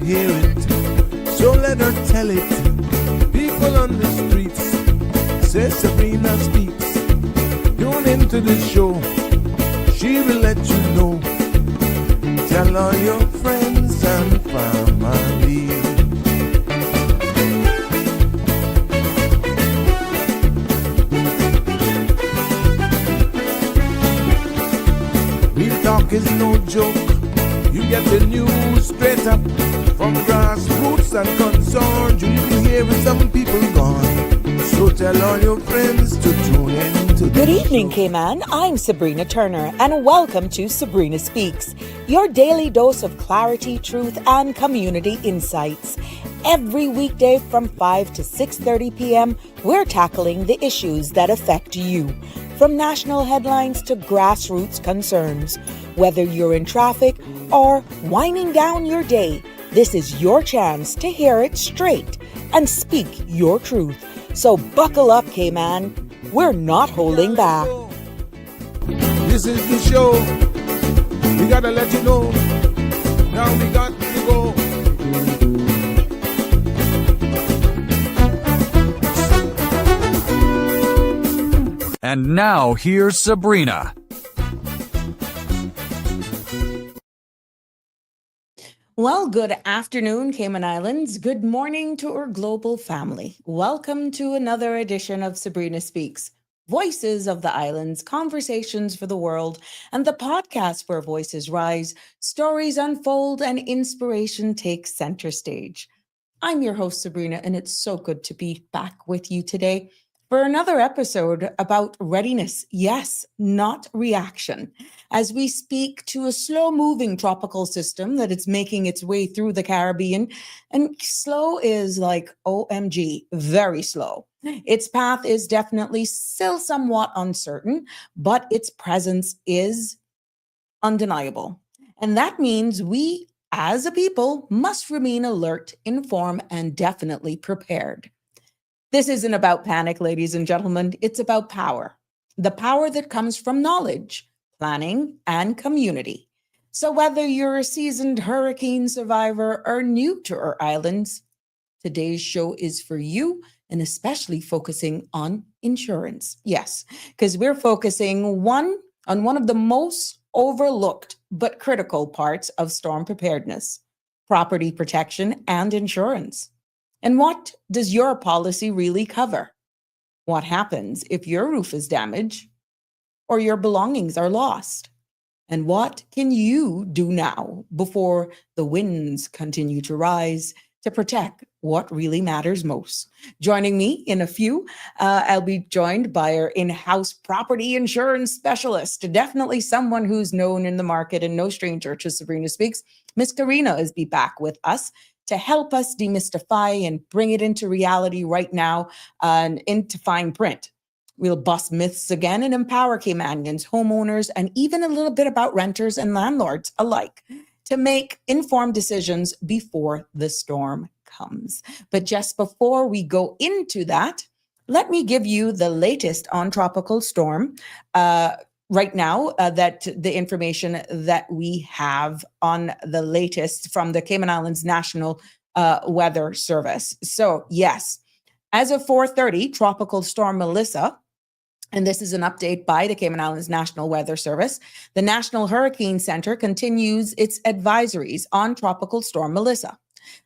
hear it, so let her tell it. People on the streets say Sabrina Speaks. Tune into the show, she will let you know. Tell all your friends and family. Real talk is no joke. You get the news straight up from grassroots and concerns. You can hear with some people gone. So tell all your friends to tune in to Good evening, Cayman. I'm Sabrina Turner, and welcome to Sabrina Speaks, your daily dose of clarity, truth, and community insights. Every weekday from 5 to 6:30 p.m., we're tackling the issues that affect you, from national headlines to grassroots concerns. Whether you're in traffic or winding down your day, this is your chance to hear it straight and speak your truth. So buckle up, Cayman. We're not holding back. This is the show. We gotta let you know. Now we got to go. And now here's Sabrina. Well, good afternoon, Cayman Islands. Good morning to our global family. Welcome to another edition of Sabrina Speaks, Voices of the Islands, Conversations for the World, and the podcast where voices rise, stories unfold, and inspiration takes center stage. I'm your host, Sabrina, and it's so good to be back with you today for another episode about readiness. Yes, not reaction. As we speak to a slow-moving tropical system that is making its way through the Caribbean, and slow is like OMG, very slow. Its path is definitely still somewhat uncertain, but its presence is undeniable. And that means we, as a people, must remain alert, informed, and definitely prepared. This isn't about panic, ladies and gentlemen. It's about power. The power that comes from knowledge, planning, and community. So whether you're a seasoned hurricane survivor or new to our islands, today's show is for you, and especially focusing on insurance. Yes, because we're focusing on one of the most overlooked but critical parts of storm preparedness: property protection and insurance. And what does your policy really cover? What happens if your roof is damaged or your belongings are lost? And what can you do now before the winds continue to rise to protect what really matters most? Joining me in a few, I'll be joined by our in-house property insurance specialist, definitely someone who's known in the market and no stranger to Sabrina Speaks. Miss Karina is back with us to help us demystify and bring it into reality right now and into fine print. We'll bust myths again and empower Caymanians, homeowners, and even a little bit about renters and landlords alike to make informed decisions before the storm comes. But just before we go into that, let me give you the latest on tropical storm. Right now, that the information that we have on the latest from the Cayman Islands National Weather Service. So yes, as of 4:30, Tropical Storm Melissa, and this is an update by the Cayman Islands National Weather Service, the National Hurricane Center continues its advisories on Tropical Storm Melissa.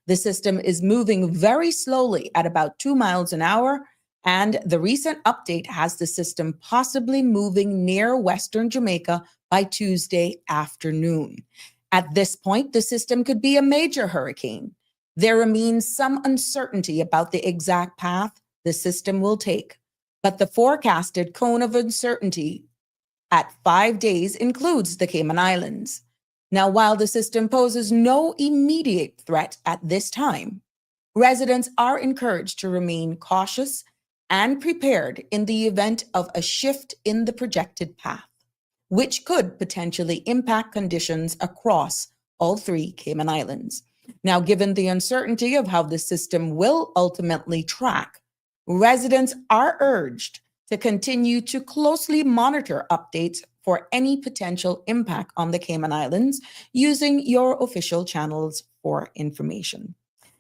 The system is moving very slowly at about 2 miles an hour, and the recent update has the system possibly moving near Western Jamaica by Tuesday afternoon. At this point, the system could be a major hurricane. There remains some uncertainty about the exact path the system will take, but the forecasted cone of uncertainty at 5 days includes the Cayman Islands. Now, while the system poses no immediate threat at this time, residents are encouraged to remain cautious and prepared in the event of a shift in the projected path, which could potentially impact conditions across all 3 Cayman Islands. Now, given the uncertainty of how the system will ultimately track, residents are urged to continue to closely monitor updates for any potential impact on the Cayman Islands using your official channels for information.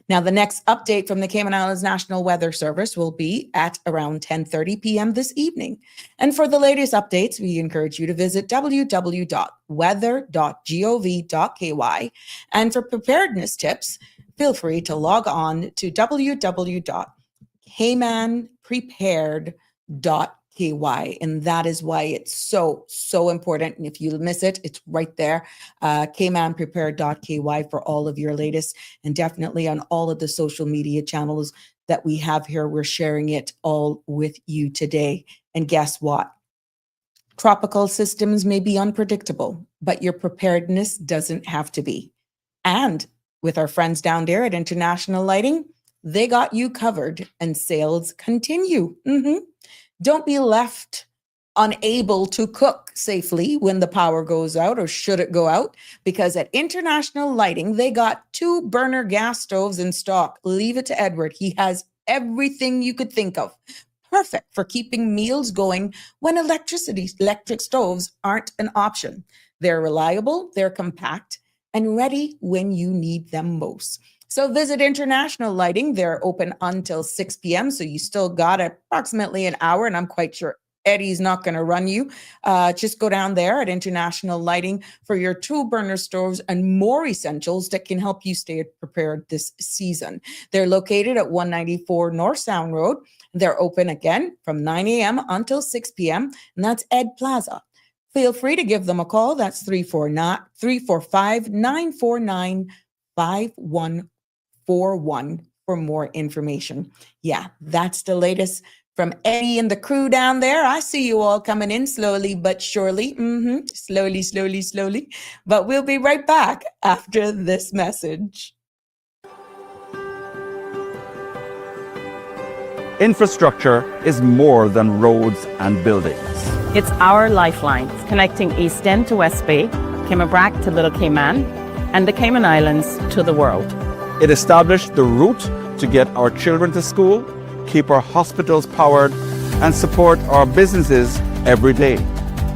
Now, the next update from the Cayman Islands National Weather Service will be at around 10:30 p.m. this evening. And for the latest updates, we encourage you to visit www.weather.gov.ky. And for preparedness tips, feel free to log on to www.caymanprepared.ky. And that is why it's so important. And if you miss it, it's right there, caymanprepared.ky for all of your latest, and definitely on all of the social media channels that we have here. We're sharing it all with you today. And guess what? Tropical systems may be unpredictable, but your preparedness doesn't have to be. And with our friends down there at International Lighting, they got you covered, and sales continue. Don't be left unable to cook safely when the power goes out, or should it go out, because at International Lighting, they got 2 burner gas stoves in stock. Leave it to Edward. He has everything you could think of. Perfect for keeping meals going when electric stoves aren't an option. They're reliable, they're compact, and ready when you need them most. So visit International Lighting. They're open until 6 p.m. So you still got approximately an hour, and I'm quite sure Eddie's not going to run you. Just go down there at International Lighting for your 2 burner stoves and more essentials that can help you stay prepared this season. They're located at 194 North Sound Road. They're open again from 9 a.m. until 6 p.m. And that's Ed Plaza. Feel free to give them a call. That's 345-949-5141 for more information. Yeah, that's the latest from Eddie and the crew down there. I see you all coming in slowly but surely. Slowly. But we'll be right back after this message. Infrastructure is more than roads and buildings. It's our lifeline, connecting East End to West Bay, Cayman to Little Cayman, and the Cayman Islands to the world. It established the route to get our children to school, keep our hospitals powered, and support our businesses every day.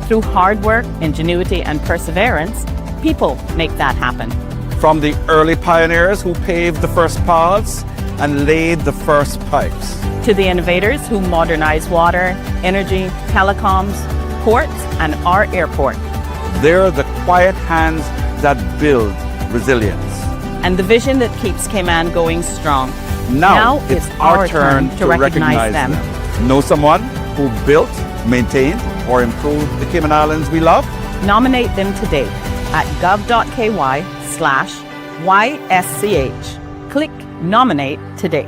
Through hard work, ingenuity, and perseverance, people make that happen. From the early pioneers who paved the first paths and laid the first pipes, to the innovators who modernize water, energy, telecoms, ports, and our airport. They're the quiet hands that build resilience. And the vision that keeps Cayman going strong. Now it's our turn to recognize them. Know someone who built, maintained, or improved the Cayman Islands we love? Nominate them today at gov.ky/YSCH. Click Nominate today.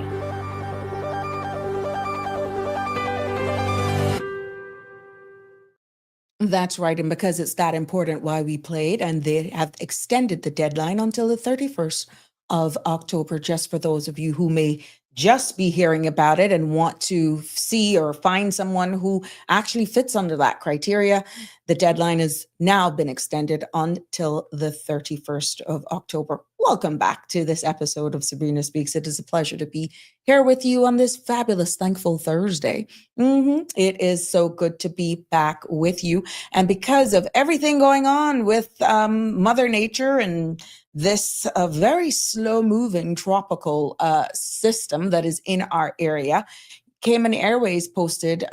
That's right. And because it's that important why we played, and they have extended the deadline until the 31st of October, just for those of you who may just be hearing about it and want to see or find someone who actually fits under that criteria. The deadline has now been extended until the 31st of October. Welcome back to this episode of Sabrina Speaks. It is a pleasure to be here with you on this fabulous, thankful Thursday. It is so good to be back with you. And because of everything going on with Mother Nature and this very slow-moving tropical system that is in our area, Cayman Airways posted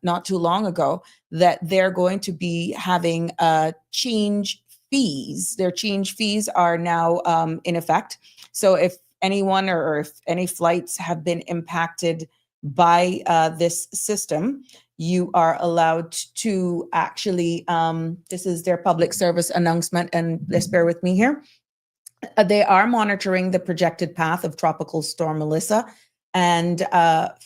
not too long ago that they're going to be having change fees. Their change fees are now in effect. So if anyone or if any flights have been impacted by this system, you are allowed to actually, this is their public service announcement, and let's bear with me here. They are monitoring the projected path of Tropical Storm Melissa, and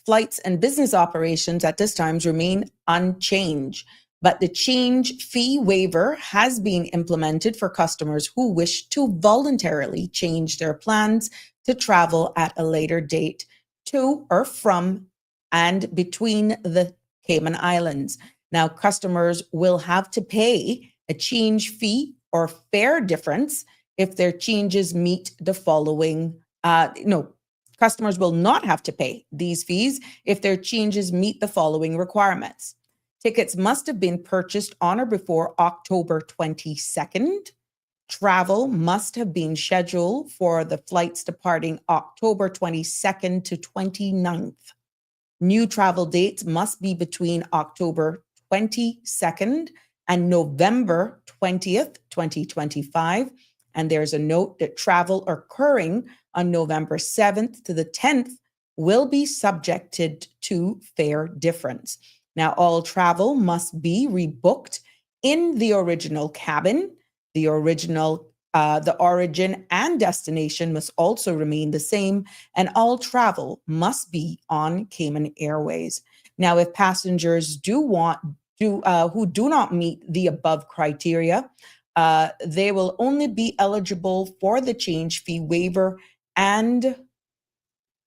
flights and business operations at this time remain unchanged. But the change fee waiver has been implemented for customers who wish to voluntarily change their plans to travel at a later date to or from and between the Cayman Islands. Now, customers will have to pay a change fee or fare difference if their changes meet the following, customers will not have to pay these fees if their changes meet the following requirements. Tickets must have been purchased on or before October 22nd. Travel must have been scheduled for the flights departing October 22nd to 29th. New travel dates must be between October 22nd and November 20th, 2025. And there's a note that travel occurring on November 7th to the 10th will be subjected to fare difference. Now, all travel must be rebooked in the original cabin. The origin and destination must also remain the same, and all travel must be on Cayman Airways. Now, if passengers who do not meet the above criteria, they will only be eligible for the change fee waiver and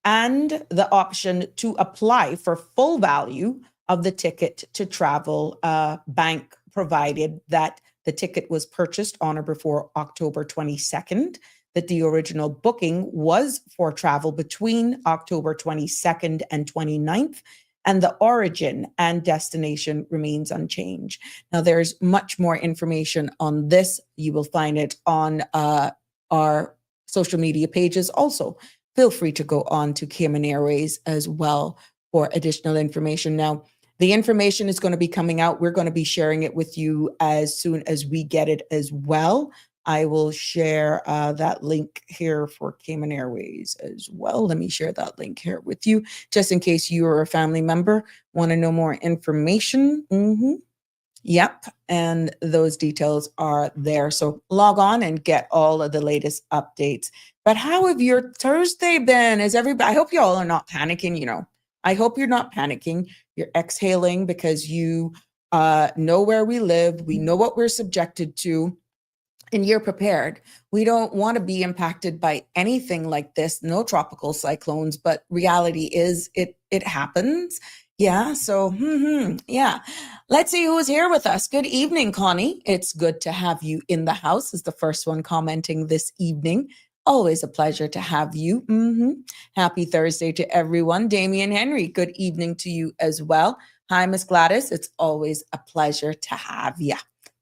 the option to apply for full value of the ticket to travel bank, provided that the ticket was purchased on or before October 22nd, that the original booking was for travel between October 22nd and 29th, and the origin and destination remains unchanged. Now, there's much more information on this. You will find it on our social media pages. Also, feel free to go on to Cayman Airways as well for additional information. Now, the information is going to be coming out. We're going to be sharing it with you as soon as we get it as well. I will share that link here for Cayman Airways as well. Let me share that link here with you, just in case you or a family member want to know more information. Yep, and those details are there. So log on and get all of the latest updates. But how have your Thursday been? Is everybody? I hope you all are not panicking. I hope you're not panicking. You're exhaling because you know where we live. We know what we're subjected to, and you're prepared. We don't want to be impacted by anything like this. No tropical cyclones, but reality is it happens. Yeah. So, yeah. Let's see who's here with us. Good evening, Connie. It's good to have you in the house. Is the first one commenting this evening. Always a pleasure to have you. Happy Thursday to everyone. Damian Henry, good evening to you as well. Hi, Miss Gladys. It's always a pleasure to have you.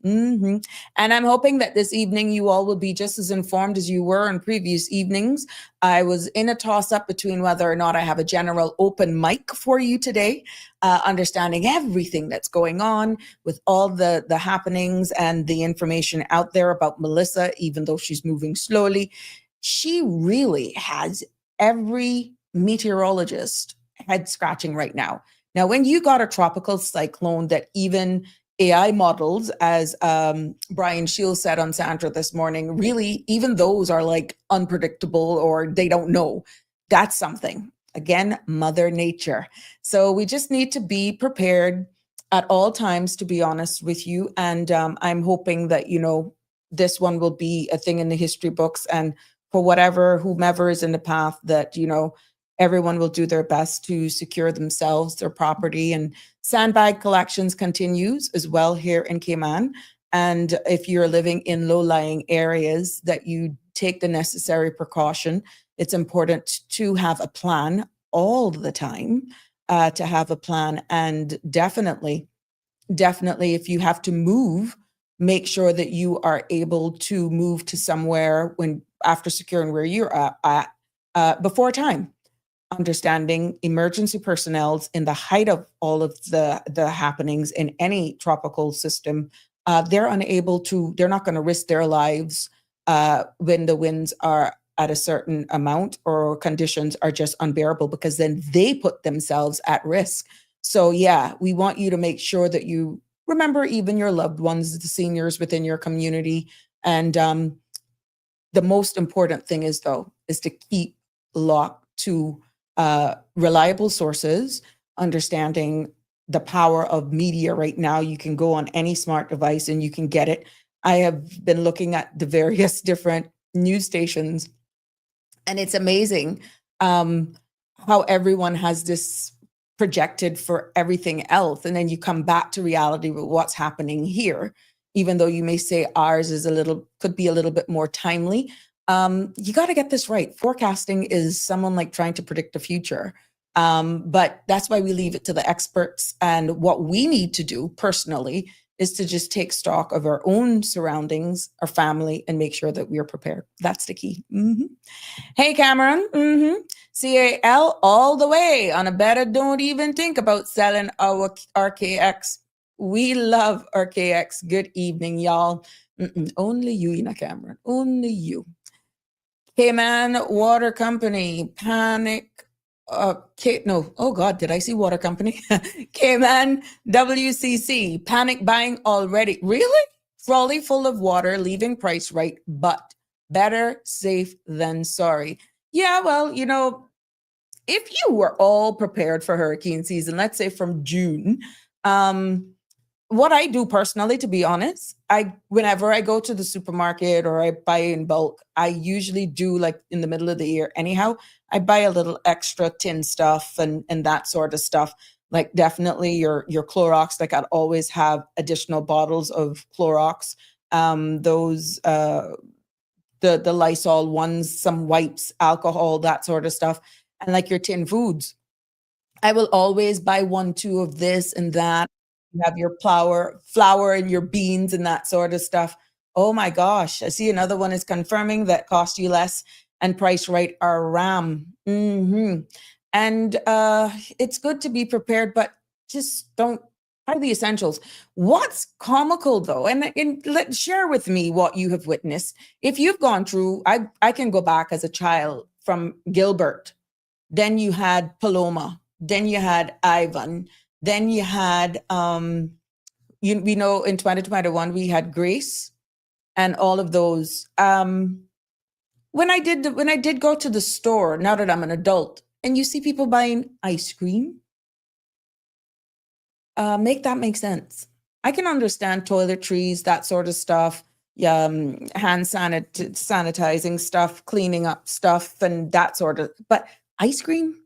And I'm hoping that this evening you all will be just as informed as you were in previous evenings. I was in a toss-up between whether or not I have a general open mic for you today, understanding everything that's going on with all the happenings and the information out there about Melissa, even though she's moving slowly. She really has every meteorologist head scratching right now. Now, when you got a tropical cyclone that even AI models, as Brian Shields said on Sandra this morning, really, even those are like unpredictable or they don't know. That's something. Again, Mother Nature. So we just need to be prepared at all times, to be honest with you. And I'm hoping that, this one will be a thing in the history books, and for whomever is in the path, that, everyone will do their best to secure themselves, their property. And sandbag collections continues as well here in Cayman. And if you're living in low-lying areas, that you take the necessary precaution. It's important to have a plan all the time, to have a plan. And definitely, if you have to move, make sure that you are able to move to somewhere after securing where you're at before time. Understanding emergency personnel in the height of all of the happenings in any tropical system, they're not going to risk their lives when the winds are at a certain amount or conditions are just unbearable, because then they put themselves at risk. So yeah, we want you to make sure that you remember even your loved ones, the seniors within your community. And the most important thing is to keep locked to reliable sources, understanding the power of media right now. You can go on any smart device and you can get it. I have been looking at the various different news stations, and it's amazing how everyone has this projected for everything else. And then you come back to reality with what's happening here, even though you may say ours is could be a little bit more timely. You got to get this right. Forecasting is someone like trying to predict the future. But that's why we leave it to the experts. And what we need to do personally is to just take stock of our own surroundings, our family, and make sure that we are prepared. That's the key. Hey, Cameron. CAL all the way on a better. Don't even think about selling our RKX. We love RKX. Good evening, y'all. Only you, Ina Cameron. Only you. Cayman Water Company, panic. Oh God, did I see Water Company? Cayman WCC, panic buying already. Really? Trolley full of water, leaving price right, but better safe than sorry. Yeah, well, if you were all prepared for hurricane season, let's say from June, what I do personally, to be honest, whenever I go to the supermarket or I buy in bulk, I usually do, like in the middle of the year anyhow, I buy a little extra tin stuff and that sort of stuff. Like definitely your Clorox, like I'd always have additional bottles of Clorox. Those the Lysol ones, some wipes, alcohol, that sort of stuff. And like your tin foods, I will always buy 1, 2 of this and that. You have your flour and your beans and that sort of stuff. Oh my gosh. I see another one is confirming that cost you less and price right are RAM. And it's good to be prepared, but just don't buy the essentials. What's comical though, and share with me what you have witnessed. If you've gone through, I can go back as a child from Gilbert. Then you had Paloma. Then you had Ivan. Then you had, we know in 2021, we had Grace and all of those. When I did go to the store, now that I'm an adult, and you see people buying ice cream, make that make sense. I can understand toiletries, that sort of stuff, hand sanitizing stuff, cleaning up stuff, and that sort of, but ice cream?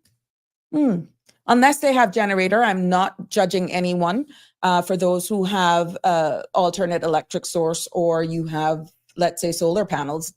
Unless they have generator, I'm not judging anyone. For those who have alternate electric source or you have, let's say, solar panels,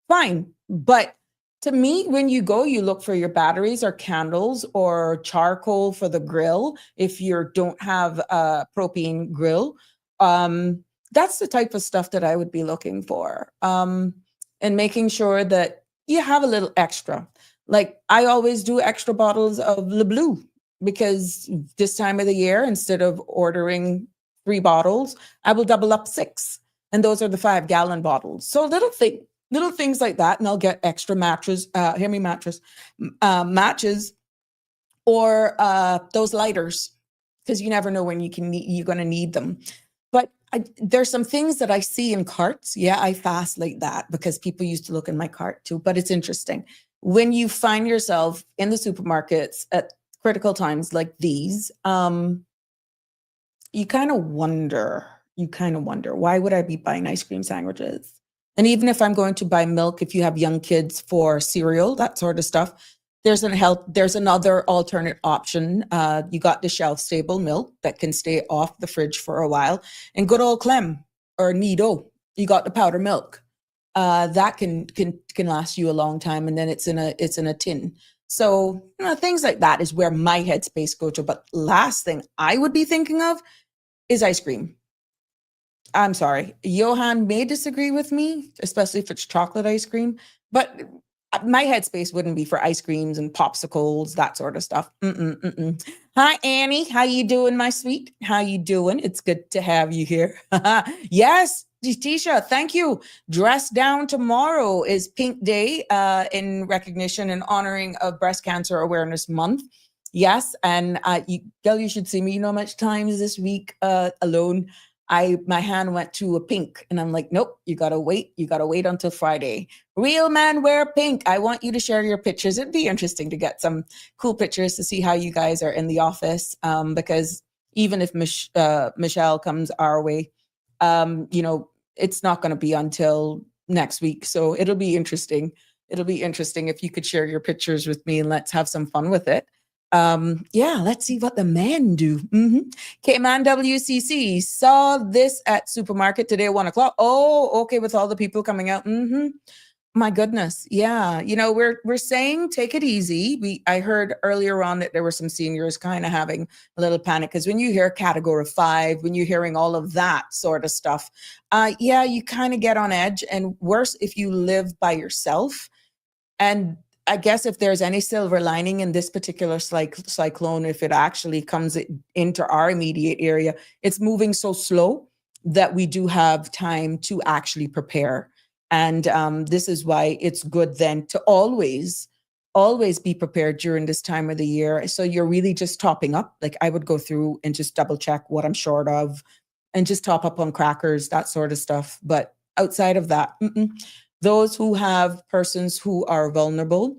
fine. But to me, when you go, you look for your batteries or candles or charcoal for the grill. If you don't have a propane grill, that's the type of stuff that I would be looking for. And making sure that you have a little extra. Like I always do extra bottles of Le Bleu because this time of the year, instead of ordering 3 bottles, I will double up 6. And those are the 5-gallon bottles. So little things like that. And I'll get extra matches or those lighters, because you never know when you're going to need them. But there's some things that I see in carts. Yeah, I fast like that because people used to look in my cart too. But it's interesting. When you find yourself in the supermarkets at critical times like these, you kind of wonder, why would I be buying ice cream sandwiches? And even if I'm going to buy milk, if you have young kids for cereal, that sort of stuff, there's another alternate option. You got the shelf-stable milk that can stay off the fridge for a while. And good old Clem or Nido, you got the powder milk. That can last you a long time, and then it's in a tin. So things like that is where my headspace go to. But last thing I would be thinking of is ice cream. I'm sorry, Johan may disagree with me, especially if it's chocolate ice cream. But my headspace wouldn't be for ice creams and popsicles, that sort of stuff. Hi, Annie. How you doing, my sweet? How you doing? It's good to have you here. Yes. Tisha, thank you. Dress Down tomorrow is Pink Day in recognition and honoring of Breast Cancer Awareness Month. Yes, and you should see me. You know how much times this week alone my hand went to a pink, and I'm like, nope, you gotta wait until Friday. Real men wear pink. I want you to share your pictures. It'd be interesting to get some cool pictures to see how you guys are in the office, because even if Michelle comes our way, it's not going to be until next week. So it'll be interesting. It'll be interesting if you could share your pictures with me and let's have some fun with it. Let's see what the men do. Cayman WCC saw this at supermarket today at 1:00. Oh, okay. With all the people coming out. My goodness. Yeah. We're saying take it easy. I heard earlier on that there were some seniors kind of having a little panic because when you hear category 5, when you're hearing all of that sort of stuff, yeah, you kind of get on edge. And worse if you live by yourself. And I guess if there's any silver lining in this particular cyclone, if it actually comes into our immediate area, it's moving so slow that we do have time to actually prepare. And this is why it's good then to always be prepared during this time of the year. So you're really just topping up. Like I would go through and just double check what I'm short of and just top up on crackers, that sort of stuff. But outside of that, those who have persons who are vulnerable,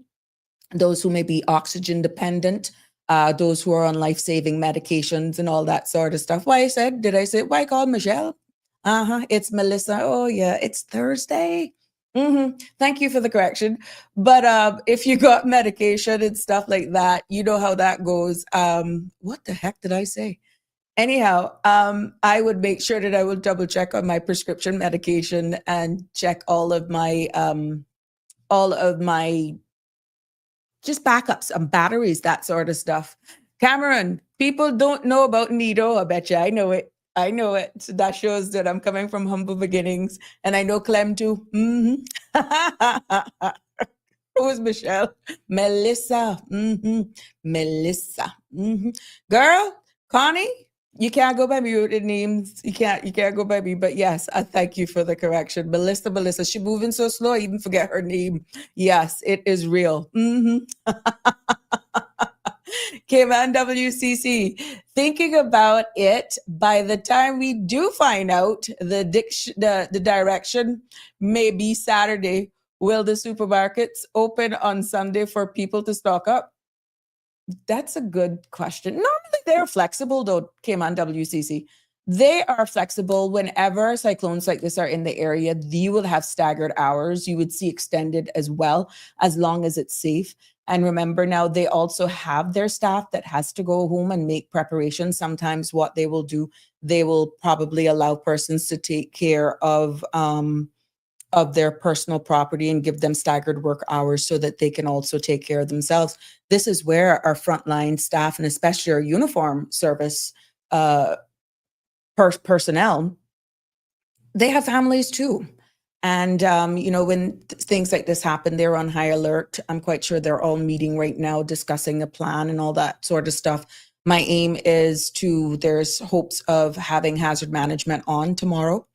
those who may be oxygen dependent, those who are on life-saving medications and all that sort of stuff. Did I say, why call Michelle? It's Melissa. Oh yeah, it's Thursday. Thank you for the correction. But if you got medication and stuff like that, you know how that goes. What the heck did I say? Anyhow, I would make sure that I will double check on my prescription medication and check all of my just backups and batteries, that sort of stuff. Cameron, people don't know about Nido. I bet you. I know it. So that shows that I'm coming from humble beginnings. And I know Clem too. Who's Michelle? Melissa. Melissa. Girl, Connie, you can't go by muted names. You can't go by me. But yes, I thank you for the correction. Melissa. She moving so slow, I even forget her name. Yes, it is real. Cayman WCC, thinking about it, by the time we do find out the direction, maybe Saturday, will the supermarkets open on Sunday for people to stock up? That's a good question. Normally they're flexible though, Cayman WCC. They are flexible whenever cyclones like this are in the area. You will have staggered hours. You would see extended as well, as long as it's safe. And remember now, they also have their staff that has to go home and make preparations. Sometimes what they will do, they will probably allow persons to take care of their personal property and give them staggered work hours so that they can also take care of themselves. This is where our frontline staff and especially our uniform service personnel, they have families too. And, when things like this happen, they're on high alert. I'm quite sure they're all meeting right now, discussing a plan and all that sort of stuff. My aim is there's hopes of having Hazard Management on tomorrow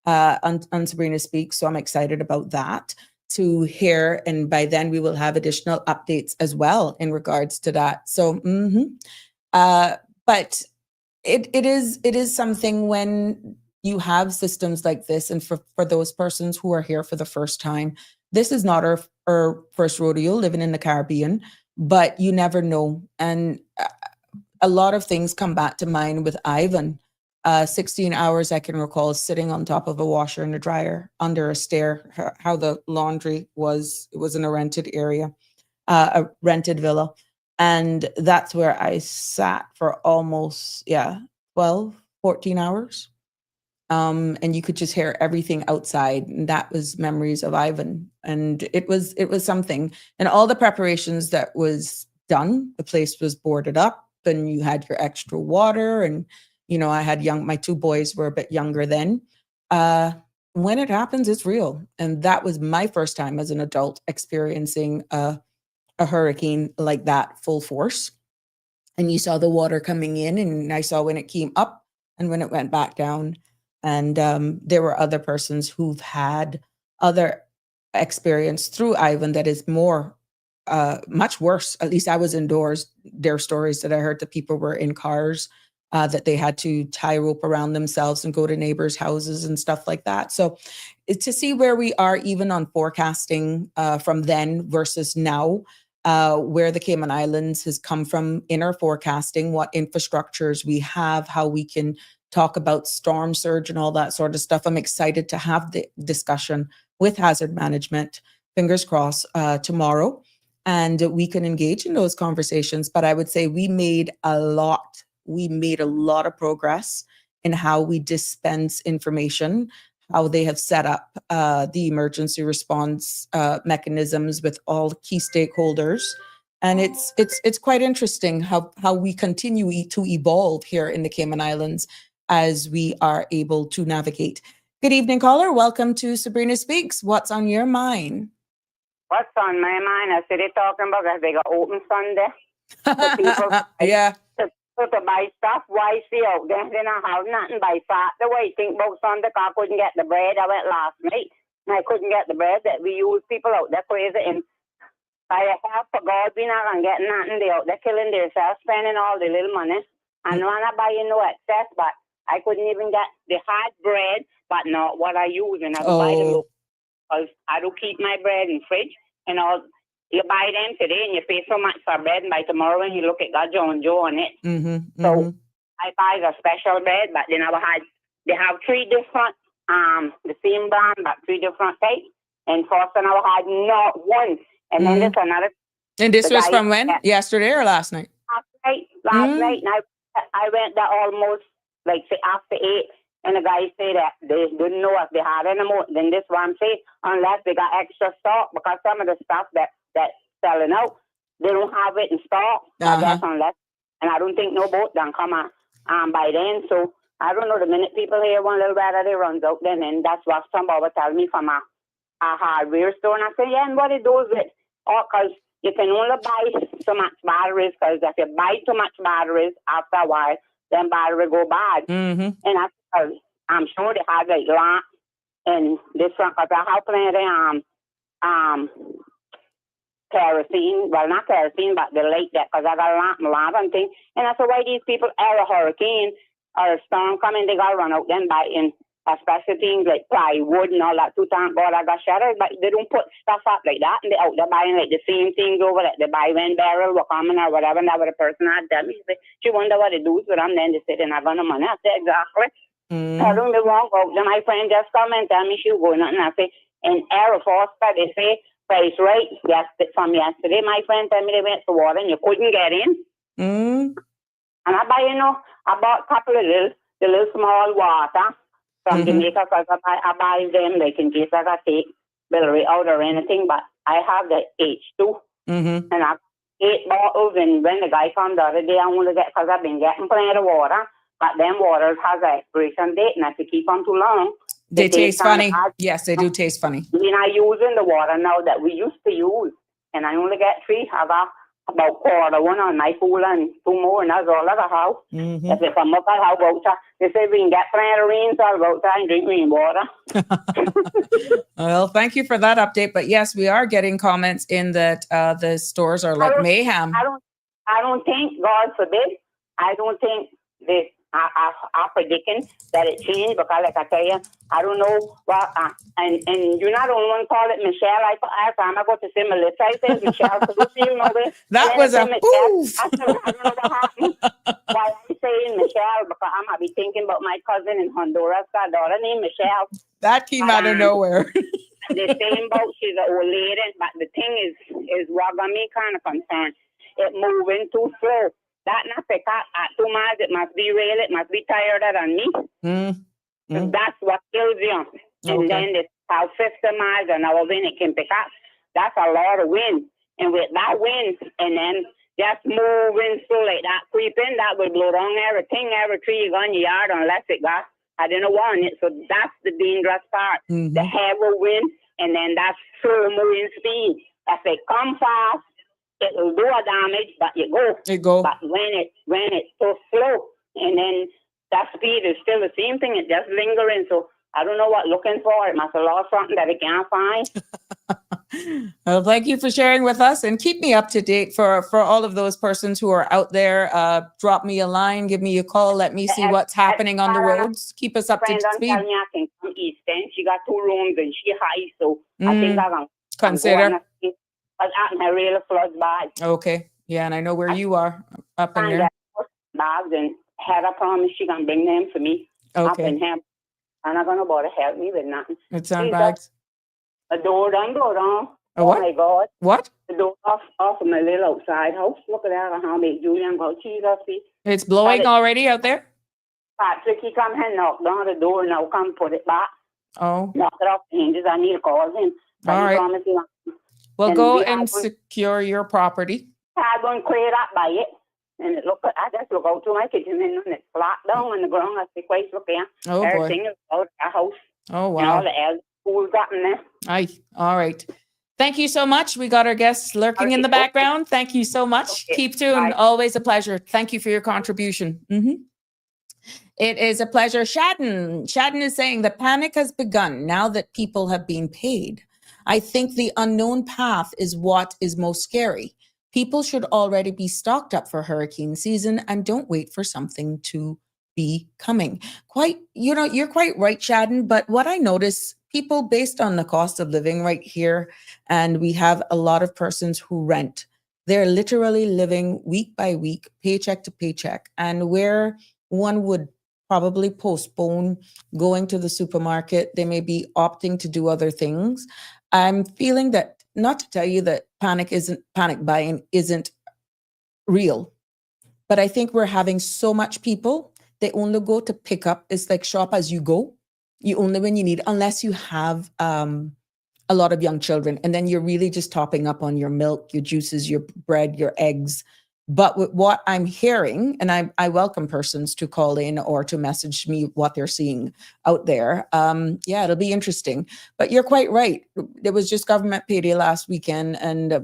on Sabrina Speaks. So I'm excited about that to hear. And by then we will have additional updates as well in regards to that. So, but it is something when you have systems like this, and for those persons who are here for the first time, this is not our first rodeo living in the Caribbean, but you never know. And a lot of things come back to mind with Ivan. 16 hours I can recall sitting on top of a washer and a dryer under a stair, how the laundry was. It was in a rented area, a rented villa. And that's where I sat for almost, 12, 14 hours. And you could just hear everything outside. And that was memories of Ivan. And it was something. And all the preparations that was done, the place was boarded up and you had your extra water. And, I had my two boys were a bit younger then. When it happens, it's real. And that was my first time as an adult experiencing a hurricane like that full force. And you saw the water coming in, and I saw when it came up and when it went back down. And there were other persons who've had other experience through Ivan that is much worse. At least I was indoors. There are stories that I heard that people were in cars, that they had to tie rope around themselves and go to neighbors' houses and stuff like that. So to see where we are even on forecasting from then versus now, where the Cayman Islands has come from in our forecasting, what infrastructures we have, how we can talk about storm surge and all that sort of stuff. I'm excited to have the discussion with Hazard Management, fingers crossed, tomorrow, and we can engage in those conversations. But I would say we made a lot of progress in how we dispense information, how they have set up the emergency response mechanisms with all key stakeholders. And it's quite interesting how we continue to evolve here in the Cayman Islands as we are able to navigate. Good evening, caller. Welcome to Sabrina Speaks. What's on your mind? What's on my mind? I said they're talking about that they got open Sunday. For people Yeah. to buy stuff. Why see out there? They don't have nothing by Saturday. Way think about Sunday. I couldn't get the bread. I went last night and I couldn't get the bread that we use. People out there crazy. And I have for God, we not gonna get nothing. They out there killing themselves, spending all the little money. And when I buy no excess, but I couldn't even get the hard bread, but not what I use. And I don't buy the local. Because I don't keep my bread in fridge. And all you buy them today and you pay so much for bread, and by tomorrow when you look at got John Joe on it. So I buy the special bread, but they have 3 different the same brand but 3 different types. And first I never had not one. And then there's another. And this was from when? Yesterday or last night? Last night. And I went there almost like say after 8. And the guy said that they didn't know if they had any more. Then this one say, unless they got extra stock, because some of the stuff that's selling out, they don't have it in stock. I guess unless, and I don't think no boat done come by then. So I don't know, the minute people hear one little better, they runs out then. And that's what somebody was telling me from a hardware store. And I said, yeah, and what it does with, because you can only buy so much batteries, because if you buy too much batteries, after a while, then battery go bad. And I'm sure they have like lamp and this one, because I have plenty kerosene, well not kerosene, but the light that, because I got a lamp and thing. And I said, why these people a hurricane or a storm coming, they got to run out then buying, especially things like plywood and all that. Too, thank God I got shutters, but they don't put stuff up like that. And they out there buying like the same things over that they buy when barrel were coming or whatever. And that was the person had done me. She wonder what it does with them. Then they said they're not going to money. I said, exactly. I don't be wrong. Then my friend just come and tell me she was going nothing. I say, in Air Force, they say, price right. Yes, from yesterday, my friend told me they went to water and you couldn't get in. And I buy, I bought a couple of the little small water from Jamaica, because I buy them like in case I got take Billary out or anything. But I have the H2 and I have 8 bottles. And when the guy come the other day, I only get, because I've been getting plenty of water. But them waters has an expiration date, and if you keep them too long, they taste funny. Yes, they do taste funny. We're not using the water now that we used to use, and I only get 3. I got about quarter one on my pool and 2 more, and that's all I have. If they come up, I'll go outside. They say we can get plenty of rain, so I'll go outside and drink rainwater. Well, thank you for that update. But yes, we are getting comments in that the stores are like mayhem. I don't think, God forbid, I don't think they are predicting that it changed, because like I tell you, I don't know what, and you're not the only one call it Michelle. I go to say Melissa, I say Michelle, so you know that was a oof. I don't know what happened. Why I'm saying Michelle, because I might be thinking about my cousin in Honduras, got a daughter named Michelle. That came out of nowhere. The same boat, she's an old lady, but the thing is what got me kind of concerned. It moving too slow. That not pick up at 2 miles, it must be real, it must be tired than me. That's what kills you. And then it's how 50 miles an hour wind it can pick up. That's a lot of wind. And with that wind, and then just moving slow like that, creeping, that will blow down everything, every tree you got in your yard, unless it got, I didn't want it. So that's the dangerous part. The heavy wind, and then that's slow moving speed. If it come fast, it will do a damage, but it go. But when it's so slow, and then that speed is still the same thing, it's just lingering. So I don't know what looking for. It must have lost something that it can't find. Well, thank you for sharing with us, and keep me up to date for all of those persons who are out there. Drop me a line, give me a call, let me see what's happening on the roads. Keep us up to speed. Tell me I can come east end. She got 2 rooms and she high, so I think I can consider. But I really floods bad. Okay. Yeah, and I know where you are up in there. Bags, and Heather promised she can bring them for me. Up in here. I'm not going to bother help me with nothing. It's sandbags. A door done go down. What? Oh my God. What? The door off of my little outside house. Look at that. How big Julian got cheese off feet. It's blowing already out there? Patrick, he come and knock down the door now. Come put it back. Oh, knock it off the hinges. I need to call him. But all he right. promised me. Well, And go we and had one, secure your property. had one cleared up by it. And it look, I just look out to my kitchen and it's flat down on the ground. I say, wait, look here. Oh, boy. Everything is out of our house. Oh, And all wow. the elders who's got in there. All right. Thank you so much. We got our guests lurking in the background. Thank you so much. Okay. Keep tuned. Bye. Always a pleasure. Thank you for your contribution. It is a pleasure. Shadden is saying the panic has begun now that people have been paid. I think the unknown path is what is most scary. People should already be stocked up for hurricane season and don't wait for something to be coming. You're quite right, Shadden. But what I notice, people based on the cost of living right here, and we have a lot of persons who rent. They're literally living week by week, paycheck to paycheck. And where one would probably postpone going to the supermarket, they may be opting to do other things. I'm feeling that, not to tell you that panic buying isn't real, but I think we're having so much people, they only go to pick up. It's like shop as you go. You only when you need, unless you have a lot of young children, and then you're really just topping up on your milk, your juices, your bread, your eggs. But with what I'm hearing, and I welcome persons to call in or to message me what they're seeing out there. It'll be interesting. But you're quite right. There was just government payday last weekend,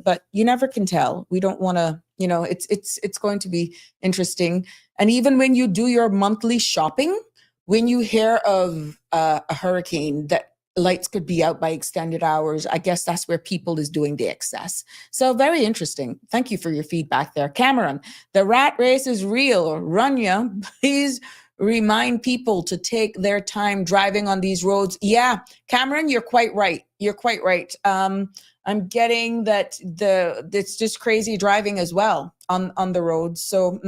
but you never can tell. We don't want to, it's going to be interesting. And even when you do your monthly shopping, when you hear of a hurricane that lights could be out by extended hours, I guess that's where people is doing the excess. So very interesting. Thank you for your feedback there. Cameron, the rat race is real. Runya, please remind people to take their time driving on these roads. Yeah, Cameron, you're quite right. You're quite right. I'm getting that it's just crazy driving as well on the roads. So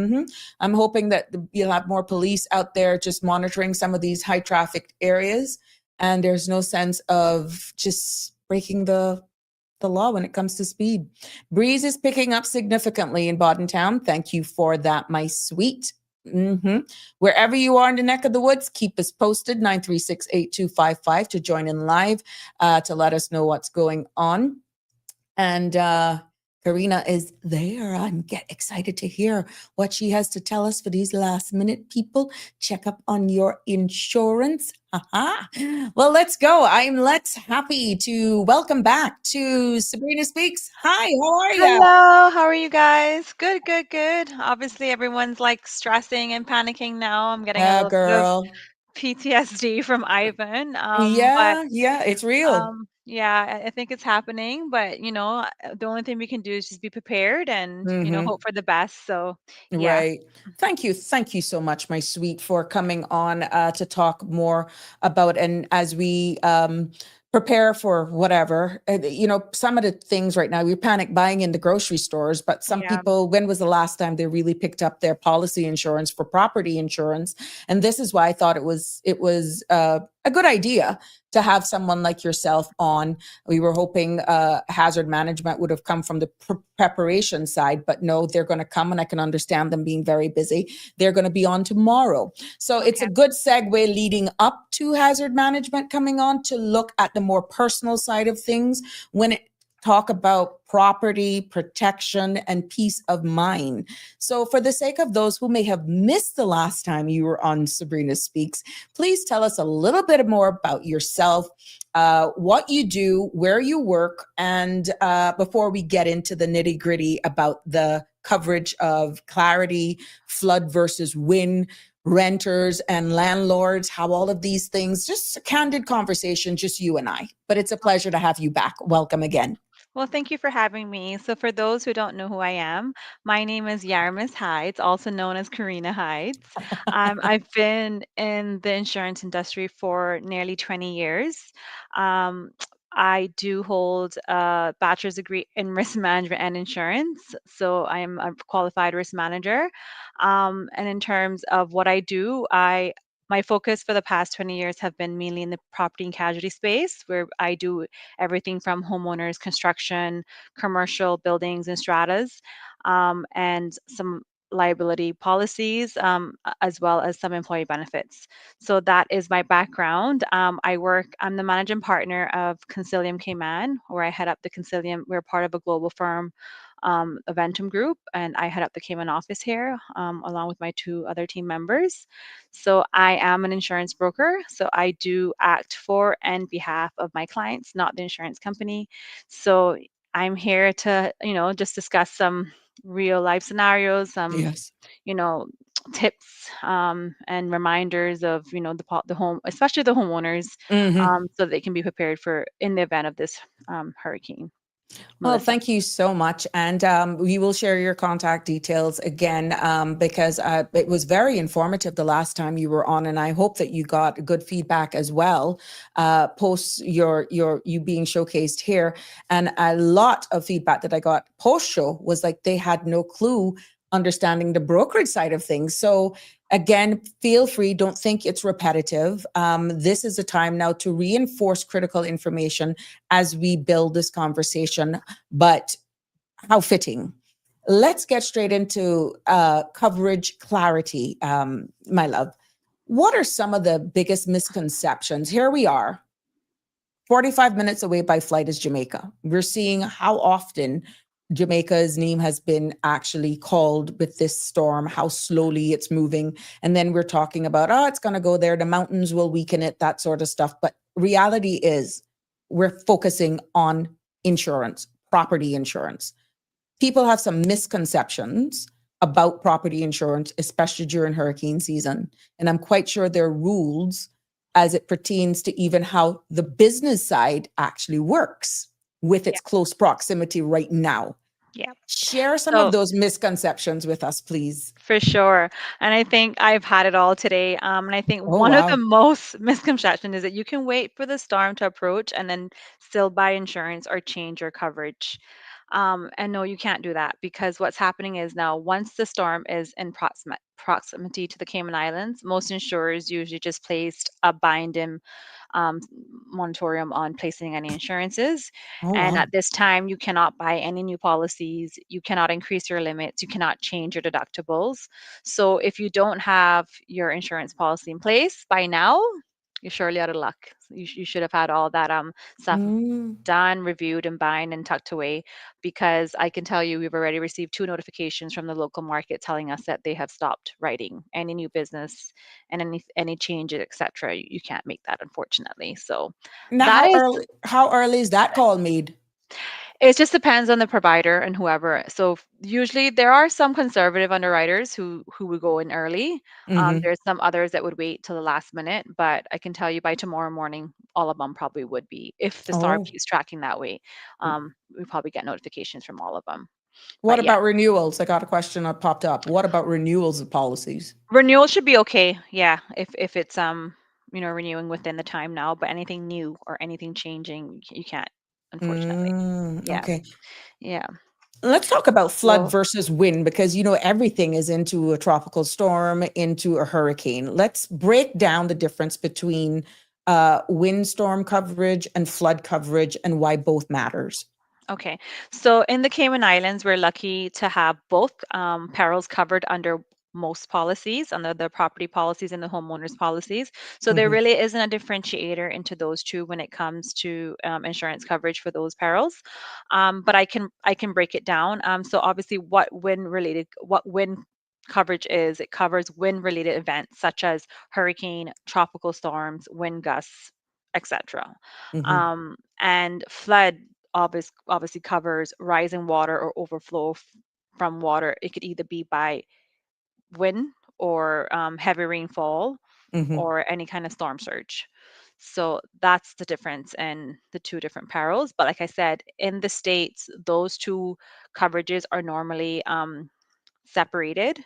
I'm hoping that you'll have more police out there just monitoring some of these high traffic areas. And there's no sense of just breaking the law when it comes to speed. Breeze is picking up significantly in Town. Thank you for that, my sweet. Wherever you are in the neck of the woods, keep us posted, 936-8255 to join in live, to let us know what's going on. And Karina is there. I'm get excited to hear what she has to tell us for these last minute people. Check up on your insurance. Well, let's go. I'm happy to welcome back to Sabrina Speaks. Hi, how are you? Hello, how are you guys? Good, good, good. Obviously, everyone's like stressing and panicking now. I'm getting a little bit of PTSD from Ivan. Yeah, it's real. Yeah, I think it's happening, but the only thing we can do is just be prepared and hope for the best. So yeah. Right. Thank you so much, my sweet, for coming on to talk more about, and as we prepare for whatever, some of the things right now, we're panic buying in the grocery stores, but some people, when was the last time they really picked up their policy insurance for property insurance? And this is why I thought it was a good idea to have someone like yourself on. We were hoping Hazard Management would have come from the preparation side, but no, they're going to come, and I can understand them being very busy. They're going to be on tomorrow. So it's a good segue leading up to Hazard Management coming on to look at the more personal side of things when it talk about property protection and peace of mind. So for the sake of those who may have missed the last time you were on Sabrina Speaks, please tell us a little bit more about yourself, what you do, where you work, and before we get into the nitty gritty about the coverage of clarity, flood versus wind, renters and landlords, how all of these things, just a candid conversation, just you and I. But it's a pleasure to have you back. Welcome again. Well, thank you for having me. So, for those who don't know who I am, my name is Yarmis Hides, also known as Karina Hides. I've been in the insurance industry for nearly 20 years. Um, I do hold a bachelor's degree in risk management and insurance. So, I am a qualified risk manager. And in terms of what I do, my focus for the past 20 years have been mainly in the property and casualty space, where I do everything from homeowners, construction, commercial buildings and stratas, and some liability policies, as well as some employee benefits. So that is my background. I'm the managing partner of Concilium Cayman, where I head up the Concilium. We're part of a global firm, Eventum Group, and I head up the Cayman office here, along with my two other team members. So I am an insurance broker. So I do act for and behalf of my clients, not the insurance company. So I'm here to, just discuss some real life scenarios, some, Yes. you know, tips, and reminders of, the home, especially the homeowners, Mhm. so they can be prepared for in the event of this hurricane, Well, Melissa. thank you so much. And we will share your contact details again because it was very informative the last time you were on. And I hope that you got good feedback as well, post you being showcased here. And a lot of feedback that I got post show was like they had no clue understanding the brokerage side of things. So again, feel free, don't think it's repetitive. This is a time now to reinforce critical information as we build this conversation, but how fitting. Let's get straight into coverage clarity, my love. What are some of the biggest misconceptions? Here we are, 45 minutes away by flight is Jamaica. We're seeing how often Jamaica's name has been actually called with this storm, how slowly it's moving. And then we're talking about, oh, it's going to go there. The mountains will weaken it, that sort of stuff. But reality is we're focusing on insurance, property insurance. People have some misconceptions about property insurance, especially during hurricane season. And I'm quite sure there are rules as it pertains to even how the business side actually works with its Yeah. close proximity right now. Yeah. Share some of So those misconceptions with us, please. for sure. And I think I've had it all today. And I think Oh, one of the wow. most misconceptions is that you can wait for the storm to approach and then still buy insurance or change your coverage. And no, you can't do that, because what's happening is now, once the storm is in proximity to the Cayman Islands, most insurers usually just placed a bind-in um, moratorium on placing any insurances. Oh, And wow. at this time, you cannot buy any new policies. You cannot increase your limits. You cannot change your deductibles. So if you don't have your insurance policy in place by now, you're surely out of luck. You should have had all that stuff Mm. done, reviewed, and bind and tucked away, because I can tell you we've already received 2 notifications from the local market telling us that they have stopped writing any new business, and any changes, etc. You can't make that, unfortunately. So Now, that is, how early is that call made? it just depends on the provider and whoever. So usually there are some conservative underwriters who would go in early. Hmm. There's some others that would wait till the last minute, but I can tell you by tomorrow morning, all of them probably would be. If the storm Oh, keeps tracking that way, we probably get notifications from all of them. what But yeah, about renewals? I got a question that popped up. What about renewals of policies? renewal should be okay. Yeah, if it's renewing within the time now, but anything new or anything changing, you can't, unfortunately. Yeah, Okay. yeah. Let's talk about flood So versus wind because everything is into a tropical storm, into a hurricane. Let's break down the difference between windstorm coverage and flood coverage and why both matters. okay. So in the Cayman Islands, we're lucky to have both perils covered under most policies, under the property policies and the homeowners policies. So there Hmm. really isn't a differentiator into those two when it comes to insurance coverage for those perils. But I can break it down. So obviously, what wind coverage is, it covers wind related events such as hurricane, tropical storms, wind gusts, etc. Hmm. And flood obviously covers rising water or overflow from water. It could either be by wind or heavy rainfall Hmm. or any kind of storm surge. So that's the difference in the two different perils. But like I said, in the States, those two coverages are normally separated.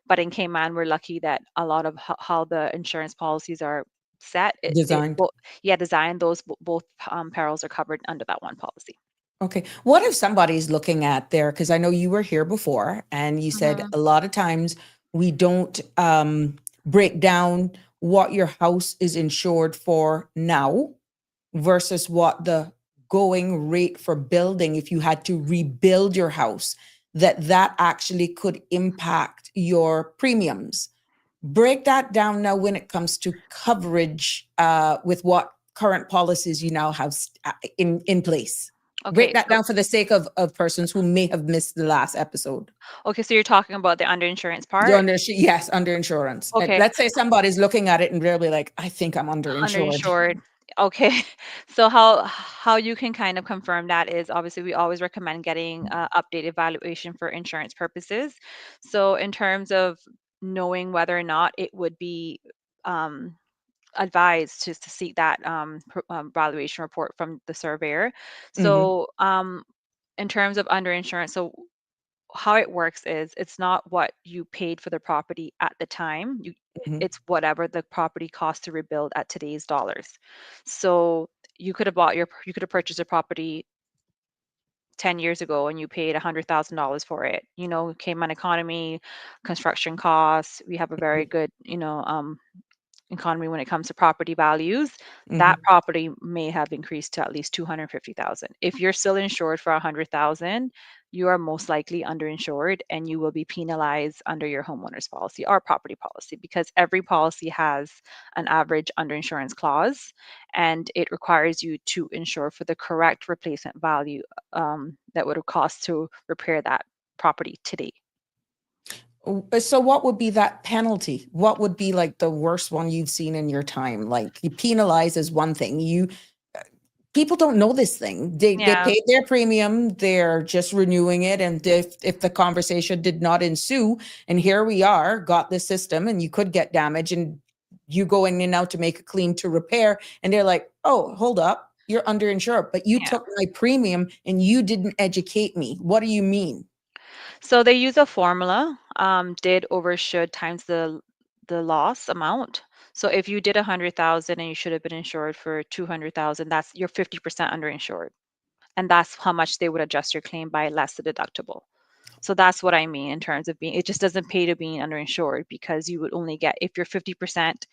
But in Cayman, we're lucky that a lot of how the insurance policies are set, Designed. yeah, designed, those both perils are covered under that one policy. Okay. What if somebody's looking at there? Because I know you were here before and you said Mhm. a lot of times we don't break down what your house is insured for now versus what the going rate for building if you had to rebuild your house. that actually could impact your premiums. Break that down now when it comes to coverage with what current policies you now have in place. Break Okay, that so down for the sake of persons who may have missed the last episode. okay, so you're talking about the underinsurance The part. yes, underinsurance. And Okay, let's say somebody's looking at it and they're like, I think I'm underinsured. underinsured. Okay, so how you can kind of confirm that is obviously we always recommend getting updated valuation for insurance purposes. So in terms of knowing whether or not it would be um, advised to seek that valuation report from the surveyor. Hmm. So in terms of underinsurance, so how it works is it's not what you paid for the property at the time. Hmm. It's whatever the property costs to rebuild at today's dollars. So you could have purchased a property 10 years ago and you paid $100,000 for it. Cayman economy, construction costs. We have a very good, economy when it comes to property values. That Hmm. property may have increased to at least 250,000. If you're still insured for 100,000, you are most likely underinsured and you will be penalized under your homeowners policy or property policy because every policy has an average underinsurance clause and it requires you to insure for the correct replacement value that would have cost to repair that property today. So what would be that penalty? What would be like the worst one you've seen in your time? Like you penalize is one thing. People don't know this thing. They Yeah. paid their premium, they're just renewing it. And if the conversation did not ensue, and here we are, got the system, and you could get damage, and you go in and out to make a claim to repair, and they're like, oh, hold up, you're underinsured, but you Yeah. took my premium and you didn't educate me. What do you mean? So they use a formula, did over should times the loss amount. So if you did 100,000 and you should have been insured for 200,000, that's you're 50% underinsured. And that's how much they would adjust your claim by less the deductible. So that's what I mean in terms of it just doesn't pay to being underinsured because you would only get, if you're 50%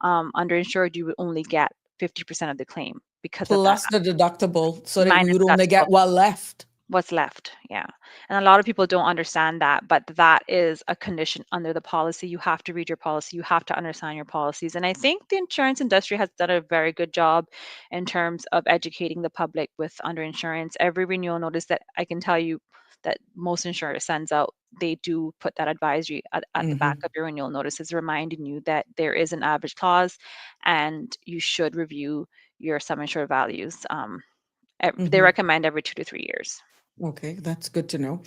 underinsured, you would only get 50% of the claim because of that Plus the deductible, so that we minus would only deductible. get what left. What's left, yeah. And a lot of people don't understand that, but that is a condition under the policy. You have to read your policy, you have to understand your policies. And I think the insurance industry has done a very good job in terms of educating the public with underinsurance. Every renewal notice that I can tell you that most insurers sends out, they do put that advisory at the back Mhm, of your renewal notices reminding you that there is an average clause and you should review your sum insured values. They mhm. recommend every 2 to 3 years. Okay, that's good to know.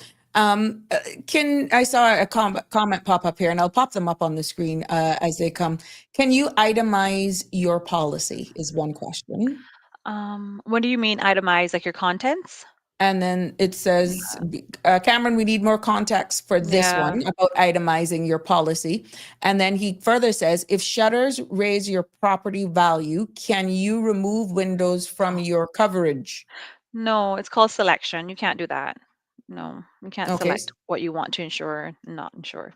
Can I saw a comment pop up here, and I'll pop them up on the screen as they come. Can you itemize your policy? Is one question. What do you mean itemize, like your contents? And then it says, Cameron, we need more context for this Yeah. one about itemizing your policy. And then he further says, if shutters raise your property value, can you remove windows from your coverage? No, it's called selection. You can't do that. No, you can't Okay. select what you want to insure and not insure.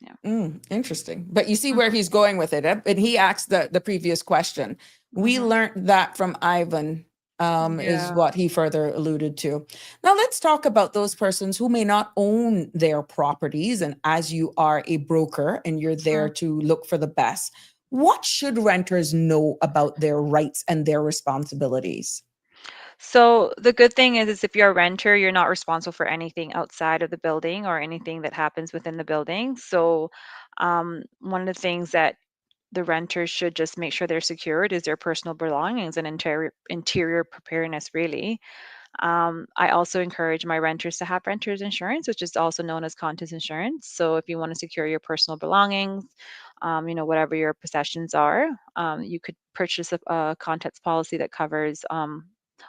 Yeah. Interesting. But you see where Mhm. he's going with it. And he asked the previous question. We Mhm. learned that from Ivan, is Yeah. what he further alluded to. Now, let's talk about those persons who may not own their properties. And as you are a broker and you're there Mhm. to look for the best, what should renters know about their rights and their responsibilities? So the good thing is if you're a renter, you're not responsible for anything outside of the building or anything that happens within the building. So one of the things that the renters should just make sure they're secured is their personal belongings and interior preparedness, really. I also encourage my renters to have renters insurance, which is also known as contents insurance. So if you want to secure your personal belongings, whatever your possessions are, you could purchase a contents policy that covers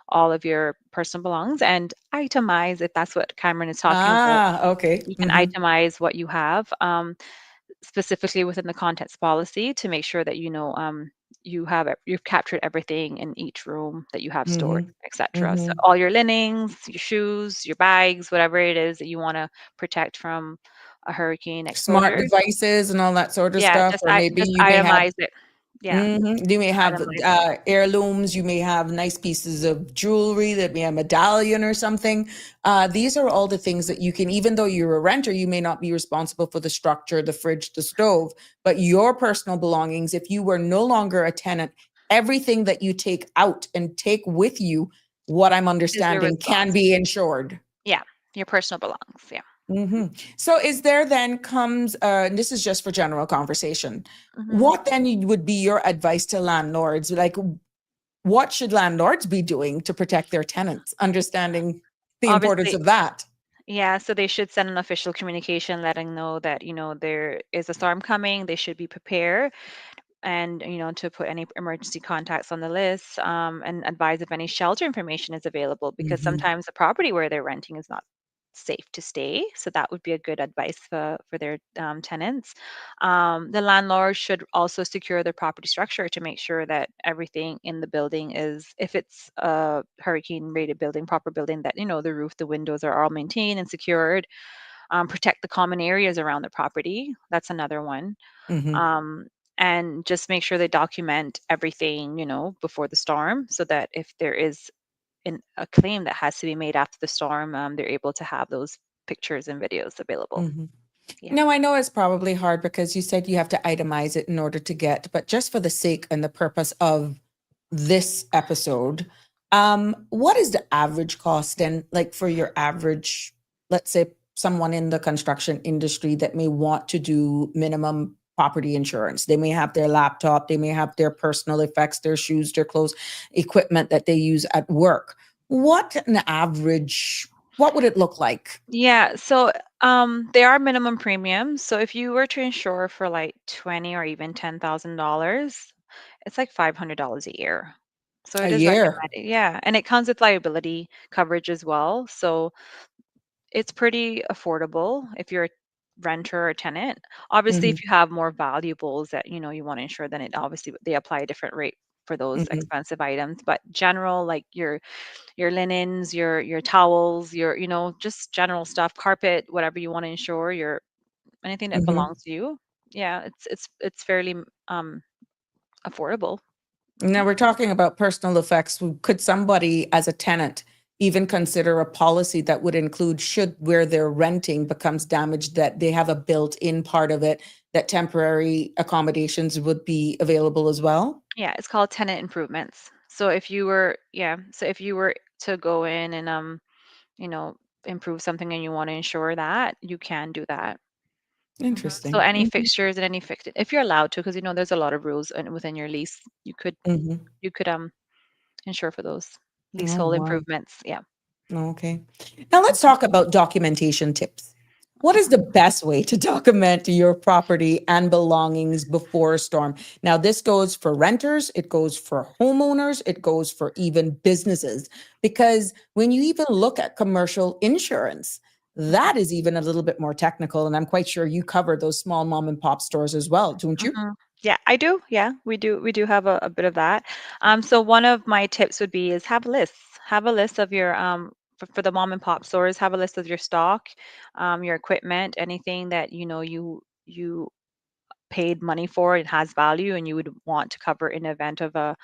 all of your personal belongings and itemize if that's what Cameron is talking about. Okay. You can itemize what you have. Specifically within the contents policy to make sure that you've captured everything in each room that you have stored, Hmm. etc. So Hmm. all your linens, your shoes, your bags, whatever it is that you want to protect from a hurricane Smart exposure. devices and all that sort of Yeah, stuff. Or maybe just you may have itemize it. Yeah, You may have itemized. heirlooms, you may have nice pieces of jewelry that may have a medallion or something. These are all the things that you can, even though you're a renter, you may not be responsible for the structure, the fridge, the stove, but your personal belongings, if you were no longer a tenant, everything that you take out and take with you, what I'm Is your understanding, can response? be insured. Yeah, your personal belongs. Yeah. So is there then comes, and this is just for general conversation, hmm what then would be your advice to landlords? Like, what should landlords be doing to protect their tenants? Understanding the importance Obviously, of that. yeah. So they should send an official communication letting know that there is a storm coming. They should be prepared, and to put any emergency contacts on the list, and advise if any shelter information is available, because Mhm, sometimes the property where they're renting is not safe to stay. So that would be a good advice for their tenants. The landlord should also secure their property structure to make sure that everything in the building is, if it's a hurricane rated building, proper building, that the roof, the windows are all maintained and secured. Protect the common areas around the property. That's another one. mhm, um, and just make sure they document everything, before the storm, so that if there is a claim that has to be made after the storm, they're able to have those pictures and videos available. mhm. Yeah. Now, I know it's probably hard because you said you have to itemize it in order to get, but just for the sake and the purpose of this episode, what is the average cost and like for your average, let's say someone in the construction industry that may want to do minimum property insurance? They may have their laptop, they may have their personal effects, their shoes, their clothes, equipment that they use at work. What an average, what would it look like? Yeah, so there are minimum premiums. So if you were to insure for like 20 or even $10,000, it's like $500 a year. So A it is year. recommended. Yeah, and it comes with liability coverage as well. So it's pretty affordable if you're a renter or tenant. Obviously, Mhm, if you have more valuables that you want to insure, then it obviously they apply a different rate for those mhm, expensive items. But general, like your linens, your towels, your just general stuff, carpet, whatever you want to insure, your anything that mhm. belongs to you. Yeah, it's fairly affordable. Now hmm we're talking about personal effects. Could somebody, as a tenant, even consider a policy that would include should where they're renting becomes damaged, that they have a built-in part of it, that temporary accommodations would be available as well? Yeah, it's called tenant improvements. So if you were to go in and you know, improve something and you want to ensure that, you can do that. So Interesting. any Mhm, fixtures and any fixed, if you're allowed to, because there's a lot of rules within your lease, mhm. you could insure for those Oh, leasehold wow. improvements. Yeah. Okay. Now let's Mhm. talk about documentation tips. What is the Mhm. best way to document your property and belongings before a storm? Now, this goes for renters, it goes for homeowners, it goes for even businesses. Because when you even look at commercial insurance, that is even a little bit more technical. And I'm quite sure you cover those small mom and pop stores as well, don't you? Mhm. Yeah, I do. Yeah, we do have a bit of that. So one of my tips would be is have lists. Have a list of your for the mom and pop stores, have a list of your stock, your equipment, anything that you paid money for, it has value and you would want to cover in event of a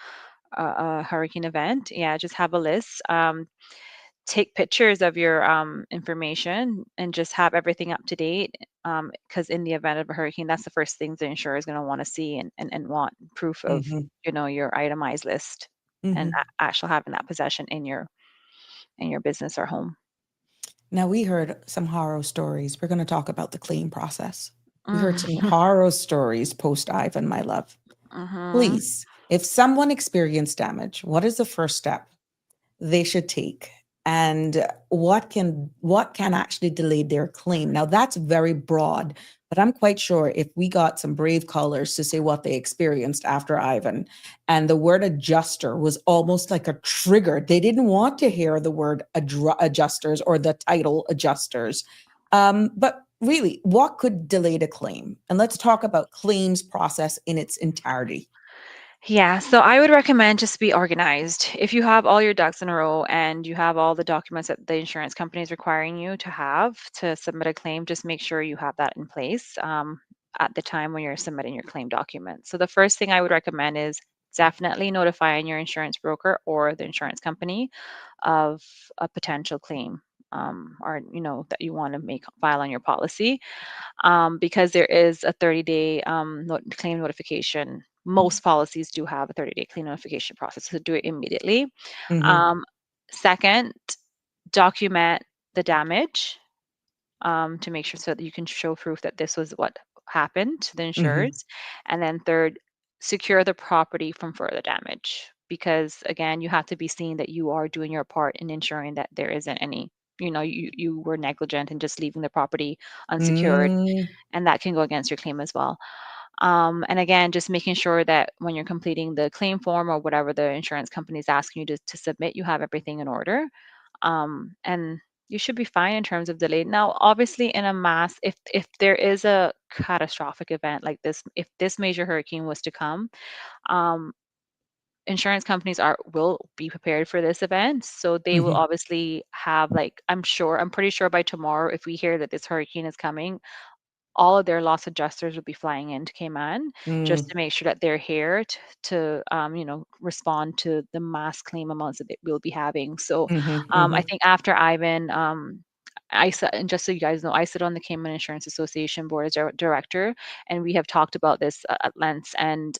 hurricane event. Yeah, just have a list. Take pictures of your information and just have everything up to date, because in the event of a hurricane, that's the first things the insurer is going to want to see, and want proof of Hmm. your itemized list, and Hmm. actually having that possession in your business or home. Now, we heard some horror stories. We're going to talk about the claim process. We heard some Mm. horror stories post Ivan, my love. Mhm. Please, if someone experienced damage, what is the first step they should take? And what can actually delay their claim? Now that's very broad, but I'm quite sure if we got some brave callers to say what they experienced after Ivan, and the word adjuster was almost like a trigger. They didn't want to hear the word adjusters or the title adjusters. But really, what could delay the claim? And let's talk about claims process in its entirety. Yeah, so I would recommend just be organized. If you have all your ducks in a row and you have all the documents that the insurance company is requiring you to have to submit a claim, just make sure you have that in place. at the time when you're submitting your claim documents. So the first thing I would recommend is definitely notifying your insurance broker or the insurance company of a potential claim, or that you want to make file on your policy, because there is a 30-day claim notification. Most policies do have a 30-day claim notification process, so do it immediately. Mm-hmm. Um, Second, document the damage, to make sure so that you can show proof that this was what happened to the Mm-hmm. insurers. And then third, secure the property from further damage, because again, you have to be seen that you are doing your part in ensuring that there isn't any, you were negligent in just leaving the property unsecured, Mm-hmm. and that can go against your claim as well. And again, just making sure that when you're completing the claim form or whatever the insurance company is asking you to submit, you have everything in order. And you should be fine in terms of delay. Now, obviously, in a mass, if there is a catastrophic event like this, if this major hurricane was to come, um, insurance companies will be prepared for this event. So they will Mm-hmm. obviously have, like, I'm pretty sure by tomorrow, if we hear that this hurricane is coming, all of their loss adjusters will be flying into Cayman just to make sure that they're here to respond to the mass claim amounts that we'll be having. So Mm-hmm. I Mm-hmm. think after Ivan, I sit, and just so you guys know, I sit on the Cayman Insurance Association board as director, and we have talked about this at length. And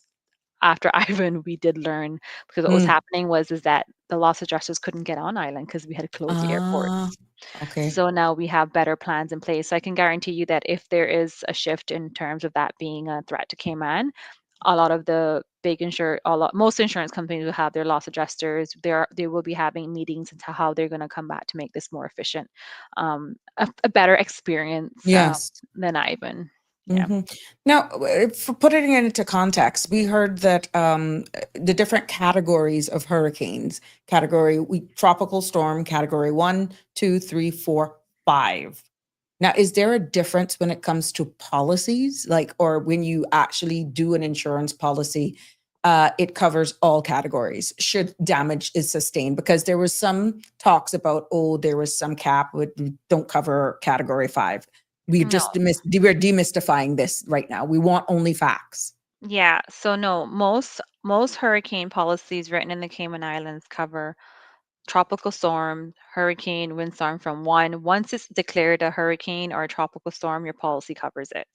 after Ivan, we did learn, because what was Mm. happening is that the loss adjusters couldn't get on island because we had closed the Ah, airports. okay. So now we have better plans in place. So I can guarantee you that if there is a shift in terms of that being a threat to Cayman, a lot of the most insurance companies will have their loss adjusters. They will be having meetings into how they're going to come back to make this more efficient, a better experience, Yes. than Ivan. Yeah. Hmm. Now, for putting it into context, we heard that the different categories of hurricanes, tropical storm, category 1, 2, 3, 4, 5. Now, is there a difference when it comes to policies, like, or when you actually do an insurance policy, it covers all categories should damage is sustained? Because there was some talks about, oh, there was some cap would don't cover category 5. No. We're demystifying this right now. We want only facts. Yeah. So no, most hurricane policies written in the Cayman Islands cover tropical storm, hurricane, windstorm from one. Once it's declared a hurricane or a tropical storm, your policy covers it.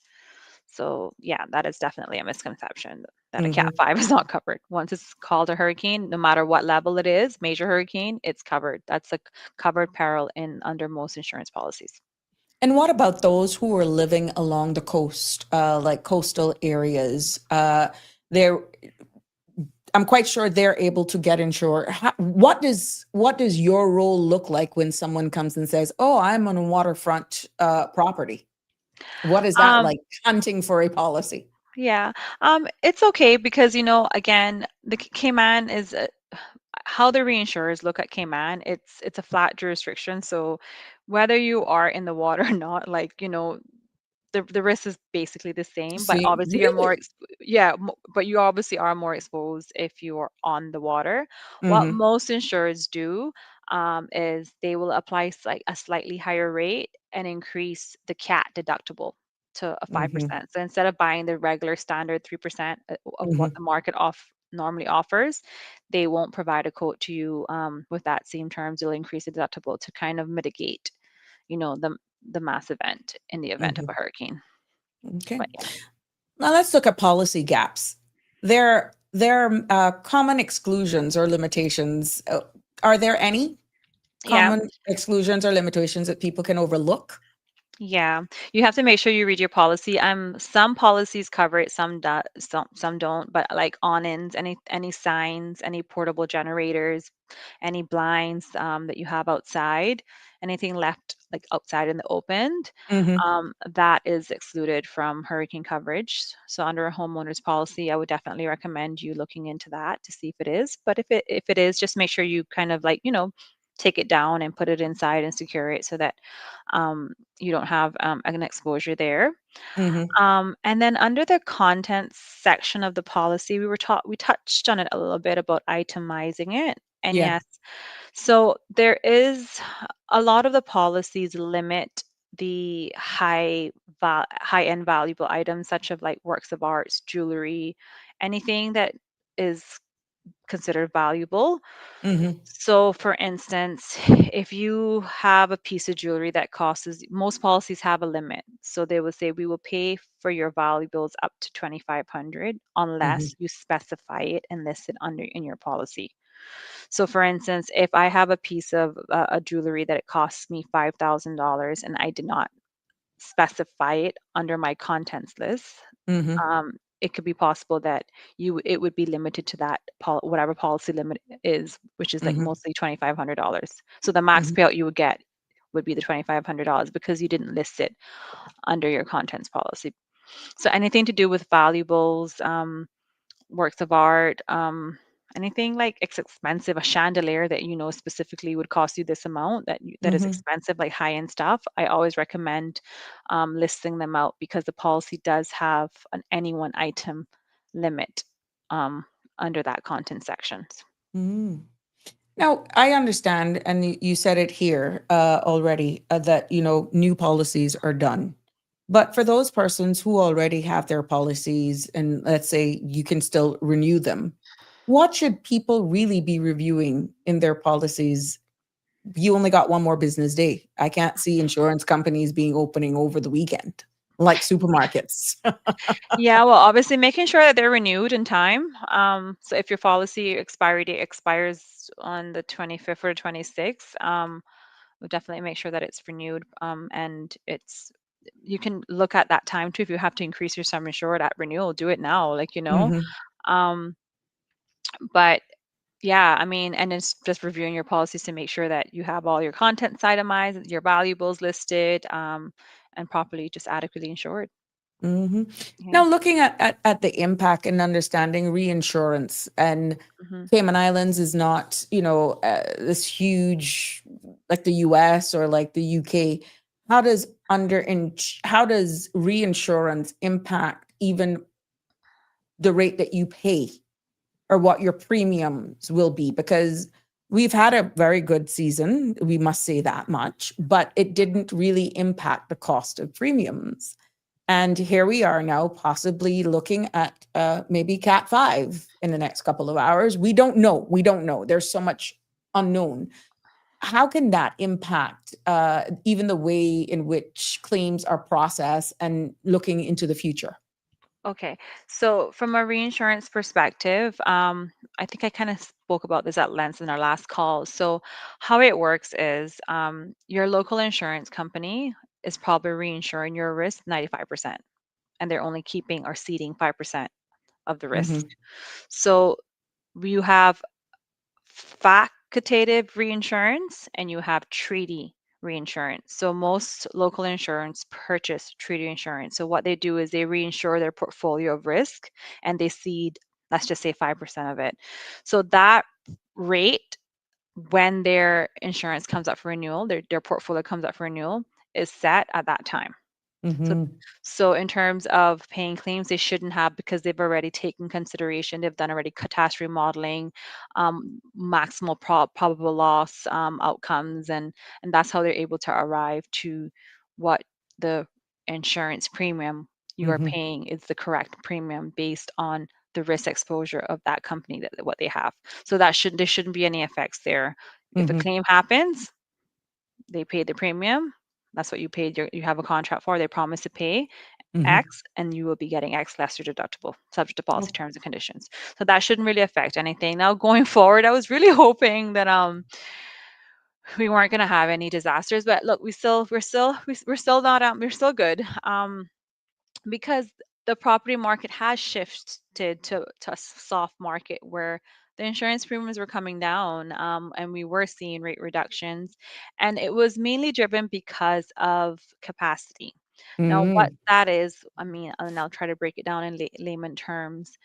So yeah, that is definitely a misconception that a Cat Hmm. 5 is not covered. Once it's called a hurricane, no matter what level it is, major hurricane, it's covered. That's a covered peril in under most insurance policies. And what about those who are living along the coast, like coastal areas? They're I'm quite sure they're able to get insured. What does your role look like when someone comes and says, "Oh, I'm on a waterfront property"? What is that Um, like hunting for a policy? yeah, it's okay because again, the Cayman is how the reinsurers look at Cayman. It's a flat jurisdiction, so whether you are in the water or not, like the risk is basically the same, but See, obviously you're more really? but you obviously are more exposed if you're on the water. What Mm-hmm. most insurers do, is they will apply a slightly higher rate and increase the cat deductible to a Mm-hmm. 5%. So instead of buying the regular standard 3% of what Mm-hmm. the market normally offers, they won't provide a quote to you, with that same terms. They'll increase the deductible to kind of mitigate, the mass event in the event of Mm-hmm. a hurricane. Okay. But yeah. Now let's look at policy gaps. There are common exclusions or limitations. Are there any Yeah. common exclusions or limitations that people can overlook? Yeah, you have to make sure you read your policy. Some policies cover it, some don't. But like awnings, any signs, any portable generators, any blinds, that you have outside, anything left like outside in the open, Mm-hmm. that is excluded from hurricane coverage. So under a homeowner's policy, I would definitely recommend you looking into that to see if it is. But if it is, just make sure you kind of like take it down and put it inside and secure it so that, um, you don't have, an exposure there. Mm-hmm. And then under the contents section of the policy, we touched on it a little bit about itemizing it. And Yeah. yes, so there is a lot of the policies limit the high high-end valuable items such as like works of arts, jewelry, anything that is considered valuable. Mm-hmm. So, for instance, if you have a piece of jewelry that costs, most policies have a limit. So they will say we will pay for your valuables up to 2,500 Mm-hmm. unless you specify it and list it under in your policy. So, for instance, if I have a piece of a jewelry that it costs me $5,000 and I did not specify it under my contents list, Mm-hmm. it could be possible that it would be limited to that whatever policy limit is, which is like Mm-hmm. mostly $2,500. So the max Mm-hmm. payout you would get would be the $2,500 because you didn't list it under your contents policy. So anything to do with valuables, works of art, anything like it's expensive, a chandelier that you know specifically would cost you this amount that is Mm-hmm. expensive, like high-end stuff, I always recommend listing them out because the policy does have an any one item limit um, under that content sections. Mm-hmm. Now, I understand, and you said it here already, that, new policies are done. But for those persons who already have their policies, and let's say you can still renew them, what should people really be reviewing in their policies? You only got one more business day. I can't see insurance companies being opening over the weekend, like supermarkets. Yeah, well, obviously making sure that they're renewed in time. So if your policy expiry date expires on the 25th or 26th, we'll definitely make sure that it's renewed. And you can look at that time too. If you have to increase your sum insured at renewal, do it now, Hmm. Um, but yeah, I mean, and it's just reviewing your policies to make sure that you have all your contents itemized, your valuables listed, and properly just adequately insured. Hmm. Yeah. Now, looking at the impact and understanding reinsurance, and hmm Cayman Islands is not, this huge like the US or like the UK. How does reinsurance impact even the rate that you pay or what your premiums will be? Because we've had a very good season, we must say that much, but it didn't really impact the cost of premiums. And here we are now, possibly looking at maybe Cat 5 in the next couple of hours. We don't know. We don't know. There's so much unknown. How can that impact even the way in which claims are processed and looking into the future? Okay, so from a reinsurance perspective, I think I kind of spoke about this at length in our last call. So, how it works is your local insurance company is probably reinsuring your risk 95%, and they're only keeping or ceding 5% of the risk. Hmm. So, you have facultative reinsurance and you have treaty reinsurance. So most local insurance purchase treaty insurance. So what they do is they reinsure their portfolio of risk and they cede, let's just say 5% of it. So that rate when their insurance comes up for renewal, their portfolio comes up for renewal is set at that time. So, Hmm. so in terms of paying claims, they shouldn't have because they've already taken consideration. They've done already catastrophe modeling, maximal probable loss outcomes, and that's how they're able to arrive to what the insurance premium you are Hmm. paying is the correct premium based on the risk exposure of that company that what they have. So there shouldn't be any effects there. If a Hmm. claim happens, they pay the premium. That's what you paid. You have a contract for. They promise to pay Hmm. X, and you will be getting X less your deductible, subject to policy terms and conditions. So that shouldn't really affect anything. Now going forward, I was really hoping that we weren't going to have any disasters, but look, we're still not we're still good. Because the property market has shifted to a soft market where the insurance premiums were coming down, and we were seeing rate reductions. And it was mainly driven because of capacity. Now, what Hmm. that is, I mean, and I'll try to break it down in layman terms.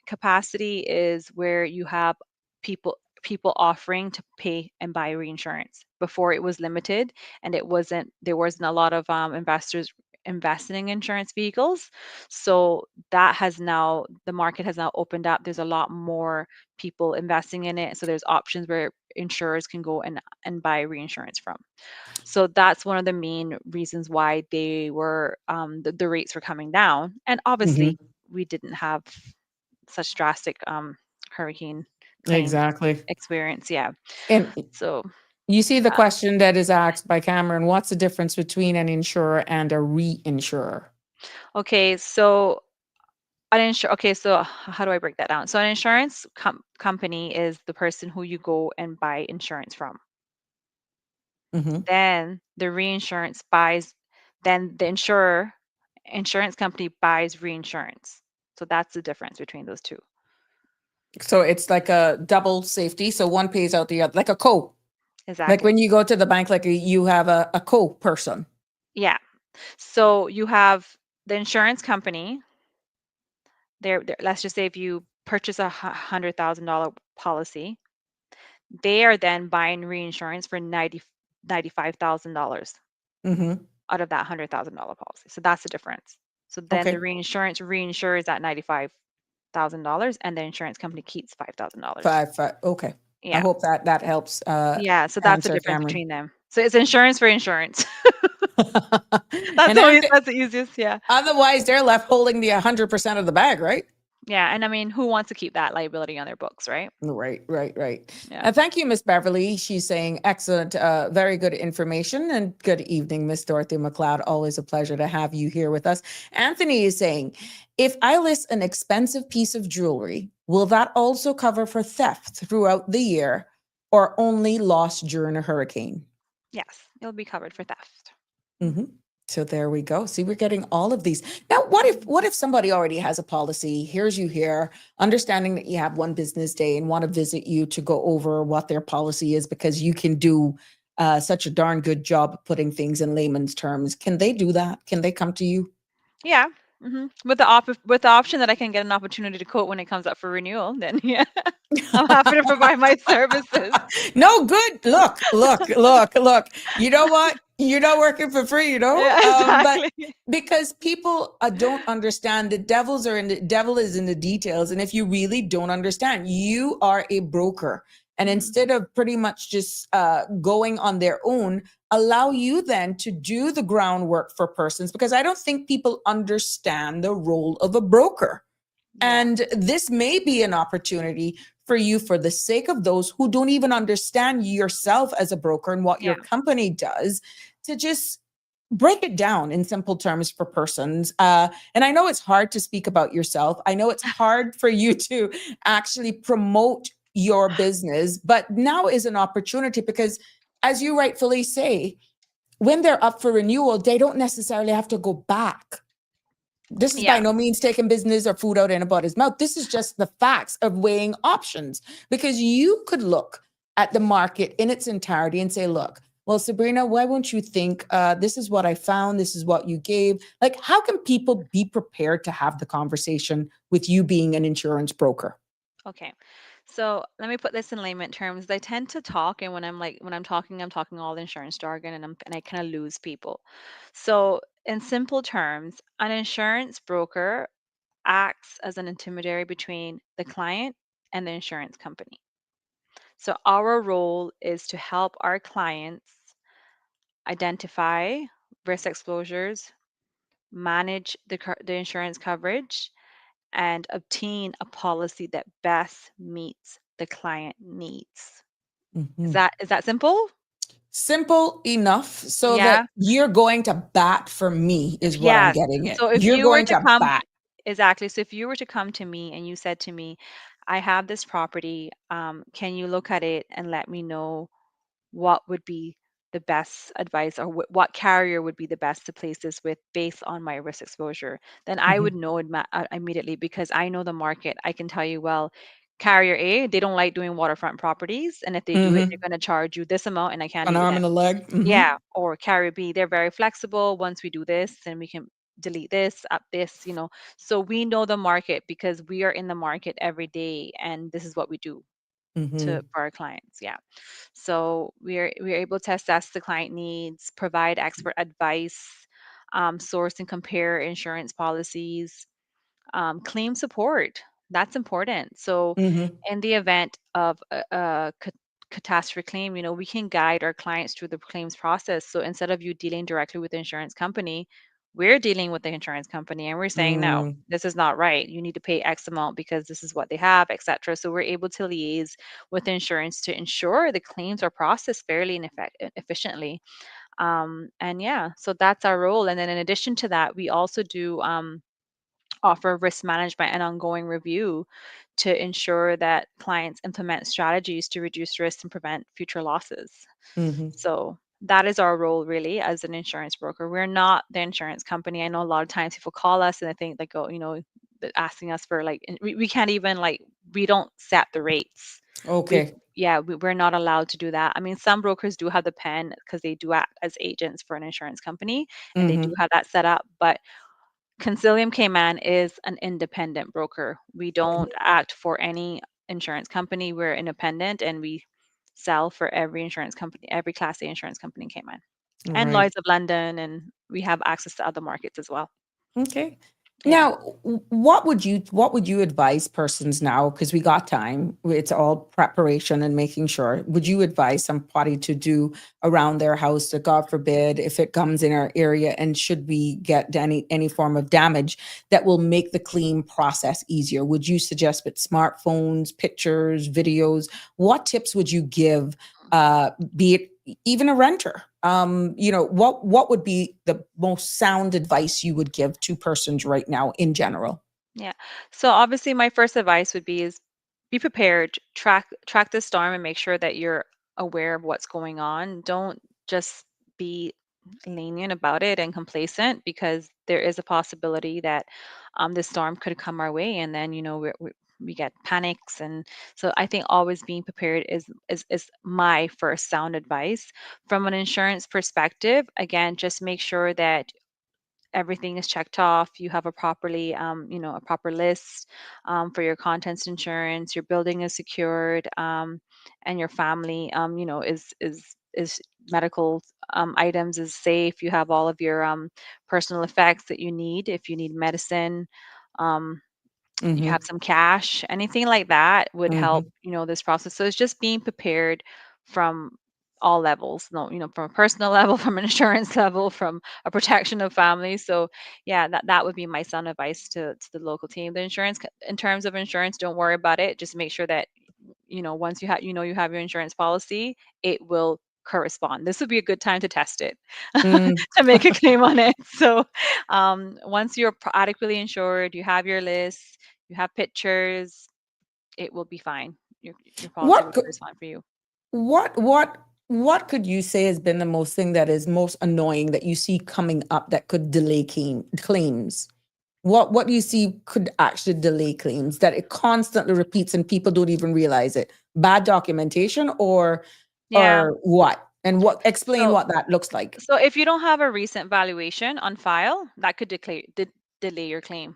Capacity is where you have people offering to pay and buy reinsurance. Before it was limited, and there wasn't a lot of investors investing in insurance vehicles. So that has now, the market has now opened up. There's a lot more people investing in it. So there's options where insurers can go and buy reinsurance from. So that's one of the main reasons why they were the rates were coming down. And obviously, we didn't have such drastic hurricane claim Exactly. experience. Yeah. And So you see the question that is asked by Cameron, what's the difference between an insurer and a reinsurer? okay, so okay, so how do I break that down? So an insurance company is the person who you go and buy insurance from. Hmm. Then the reinsurance buys, then the insurance company buys reinsurance. So that's the difference between those two. So it's like a double safety. So one pays out the other, like a co. Like Exactly. when you go to the bank, like you have a co person. Yeah. So you have the insurance company. Let's just say if you purchase a $100,000 policy, they are then buying reinsurance for $95,000 Hmm. out of that $100,000 policy. So that's the difference. So then the Okay. reinsurance reinsures that $95,000, and the insurance company keeps $5,000. Five. Okay. I Yeah. hope that helps Yeah. So that's the answer, difference Cameron. between them. So it's insurance for insurance. That's And after, that's the easiest. Yeah. otherwise, they're left holding the 100% of the bag, right? Yeah. And I mean, who wants to keep that liability on their books, right? Right. Yeah. Thank you, Miss Beverly. She's saying excellent, very good information. And good evening, Miss Dorothy McLeod. Always a pleasure to have you here with us. Anthony is saying, if I list an expensive piece of jewelry, will that also cover for theft throughout the year or only loss during a hurricane? Yes. It'll be covered for theft. Hmm. So there we go. See, we're getting all of these. Now, what if somebody already has a policy, hears you here, understanding that you have one business day and want to visit you to go over what their policy is because you can do such a darn good job of putting things in layman's terms. Can they do that? Can they come to you? Yeah. With the option that I can get an opportunity to quote when it comes up for renewal, then yeah, I'm happy to provide my services. No, good. Look. You know what? You're not working for free, Yeah, But exactly. because people don't understand, the devil is in the details. And if you really don't understand, you are a broker. And instead of pretty much just going on their own, allow you then to do the groundwork for persons, because I don't think people understand the role of a broker. Yeah. And this may be an opportunity for you, for the sake of those who don't even understand yourself as a broker and what your Yeah. company does, to just break it down in simple terms for persons. And I know it's hard to speak about yourself. I know it's hard for you to actually promote your business, but now is an opportunity because, as you rightfully say, when they're up for renewal, they don't necessarily have to go back. This is by Yeah. no means taking business or food out of anybody's mouth. This is just the facts of weighing options, because you could look at the market in its entirety and say, look, well, Sabrina, why won't you think this is what I found? This is what you gave. Like, how can people be prepared to have the conversation with you being an insurance broker? Okay. So let me put this in layman terms. I tend to talk, and when I'm talking, I'm talking all the insurance jargon, and I kind of lose people. So in simple terms, an insurance broker acts as an intermediary between the client and the insurance company. So our role is to help our clients identify risk exposures, manage the insurance coverage, and obtain a policy that best meets the client needs. Is Mhm. that simple? Simple enough so that Yeah. you're going to bat for me is what I'm Yes. getting at. So if You're you were going to to come bat. exactly. So if you were to come to me and you said to me, I have this property, can you look at it and let me know what would be the best advice, or what carrier would be the best to place this with based on my risk exposure, then I would Mhm, know immediately, because I know the market. I can tell you, well, carrier A, they don't like doing waterfront properties, and if they do it, they're mhm. going to charge you this amount, and I can't An do with arm them. and a leg. Yeah, or carrier B, they're very flexible. Once we do this, then we can delete this, up this. So we know the market because we are in the market every day, and this is what we do Mhm, for our clients. Yeah. So we're able to assess the client needs, provide expert advice, source and compare insurance policies, claim support. That's important. So, Mm-hmm. in the event of a catastrophe claim, we can guide our clients through the claims process. So, instead of you dealing directly with the insurance company, we're dealing with the insurance company and we're saying, no, Mm, this is not right. You need to pay X amount because this is what they have, etc. So, we're able to liaise with insurance to ensure the claims are processed fairly and efficiently. And yeah, so that's our role. And then in addition to that, we also do offer risk management and ongoing review to ensure that clients implement strategies to reduce risk and prevent future losses. mm-hmm. So that is our role really as an insurance broker. We're not the insurance company. I know a lot of times people call us and I think like, oh, asking us for like, and we can't even like, we don't set the rates. We, Okay. yeah, we're not allowed to do that. I mean, some brokers do have the pen because they do act as agents for an insurance company and they do Mm-hmm. have that set up. But Concilium Cayman is an independent broker. We don't act for any insurance company. We're independent and we sell for every insurance company, every Class A insurance company in Cayman and Right. Lloyd's of London. And we have access to other markets as well. Okay. Yeah. Now, what would you advise persons now? Because we got time. It's all preparation and making sure. Would you advise somebody to do around their house that, God forbid, if it comes in our area and should we get any form of damage that will make the claim process easier? Would you suggest with smartphones, pictures, videos? What tips would you give? Be it even a renter, what would be the most sound advice you would give to persons right now in general? Yeah. So obviously my first advice would be is be prepared, track the storm and make sure that you're aware of what's going on. Don't just be lenient about it and complacent because there is a possibility that this storm could come our way and then we get panics. And so I think always being prepared is my first sound advice. From an insurance perspective, again, just make sure that everything is checked off. You have a proper list for your contents insurance. Your building is secured, and your family, is medical items is safe. You have all of your personal effects that you need. If you need medicine, um, you Mm-hmm. have some cash, anything like that would help, Mm-hmm. this process. So it's just being prepared from all levels, no, from a personal level, from an insurance level, from a protection of families. So yeah, that would be my sound advice to the local team. The in terms of insurance, don't worry about it. Just make sure that, once you have your insurance policy, it will correspond. This would be a good time to test it Mm. to make a claim on it. So once you're adequately insured, you have your list, you have pictures, it will be fine. Your policy will What could correspond for you. what could you say has been the most thing that is most annoying that you see coming up that could delay claims? What do you see could actually delay claims that it constantly repeats and people don't even realize it? Bad documentation Yeah. or what? And what explain So what that looks like? so if you don't have a recent valuation on file, that could delay your claim.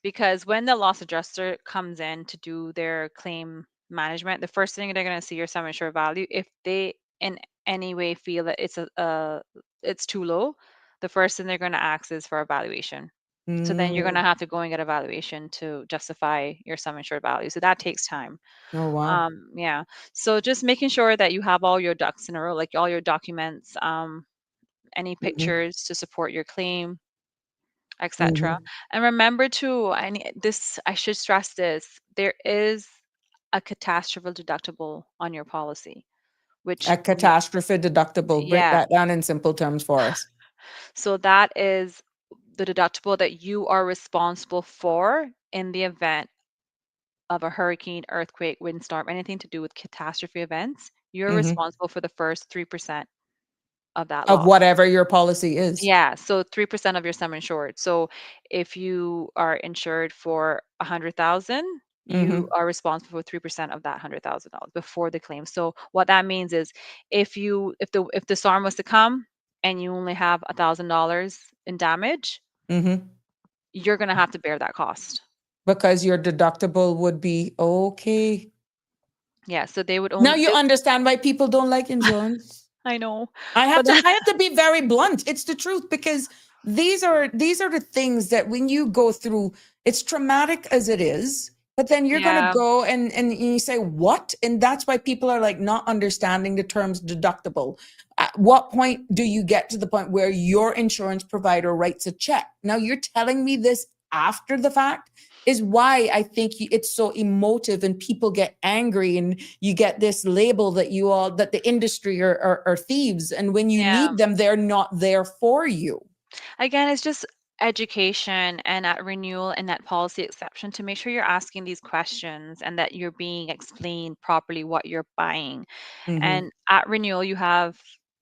Because when the loss adjuster comes in to do their claim management, the first thing they're going to see your sum insured value. If they in any way feel that it's too low, the first thing they're going to ask is for a valuation. So then you're going Mm. to have to go and get a valuation to justify your sum insured value. So that takes time. Oh, wow. Yeah. So just making sure that you have all your ducks in a row, like all your documents, any Mhm, pictures to support your claim, etc. mhm. And remember to, I should stress this, there is a catastrophe deductible on your policy, which A catastrophe deductible, break yeah, that down in simple terms for us. so that is the deductible that you are responsible for in the event of a hurricane, earthquake, windstorm, anything to do with catastrophe events. You're Mhm. responsible for the first 3% of that Of loss. whatever your policy is. Yeah, so 3% of your sum insured. So if you are insured for 100,000, you Mhm, are responsible for 3% of that $100,000 before the claim. So what that means is if the storm was to come and you only have $1,000 in damage, mhm. you're gonna have to bear that cost. Because your deductible would be okay. Yeah, so they would Now only you understand why people don't like insurance. I know. I have But to I have to be very blunt. It's the truth because these are the things that when you go through, it's traumatic as it is, but then you're going to Yeah. go and you say what, and that's why people are like not understanding the terms deductible. At what point do you get to the point where your insurance provider writes a check? Now you're telling me this after the fact is why I think it's so emotive and people get angry, and you get this label that you all, that the industry are thieves, and when you Yeah. need them they're not there for you. Again, it's just education and at renewal and that policy exception to make sure you're asking these questions and that you're being explained properly what you're buying. Mm-hmm. And at renewal, you have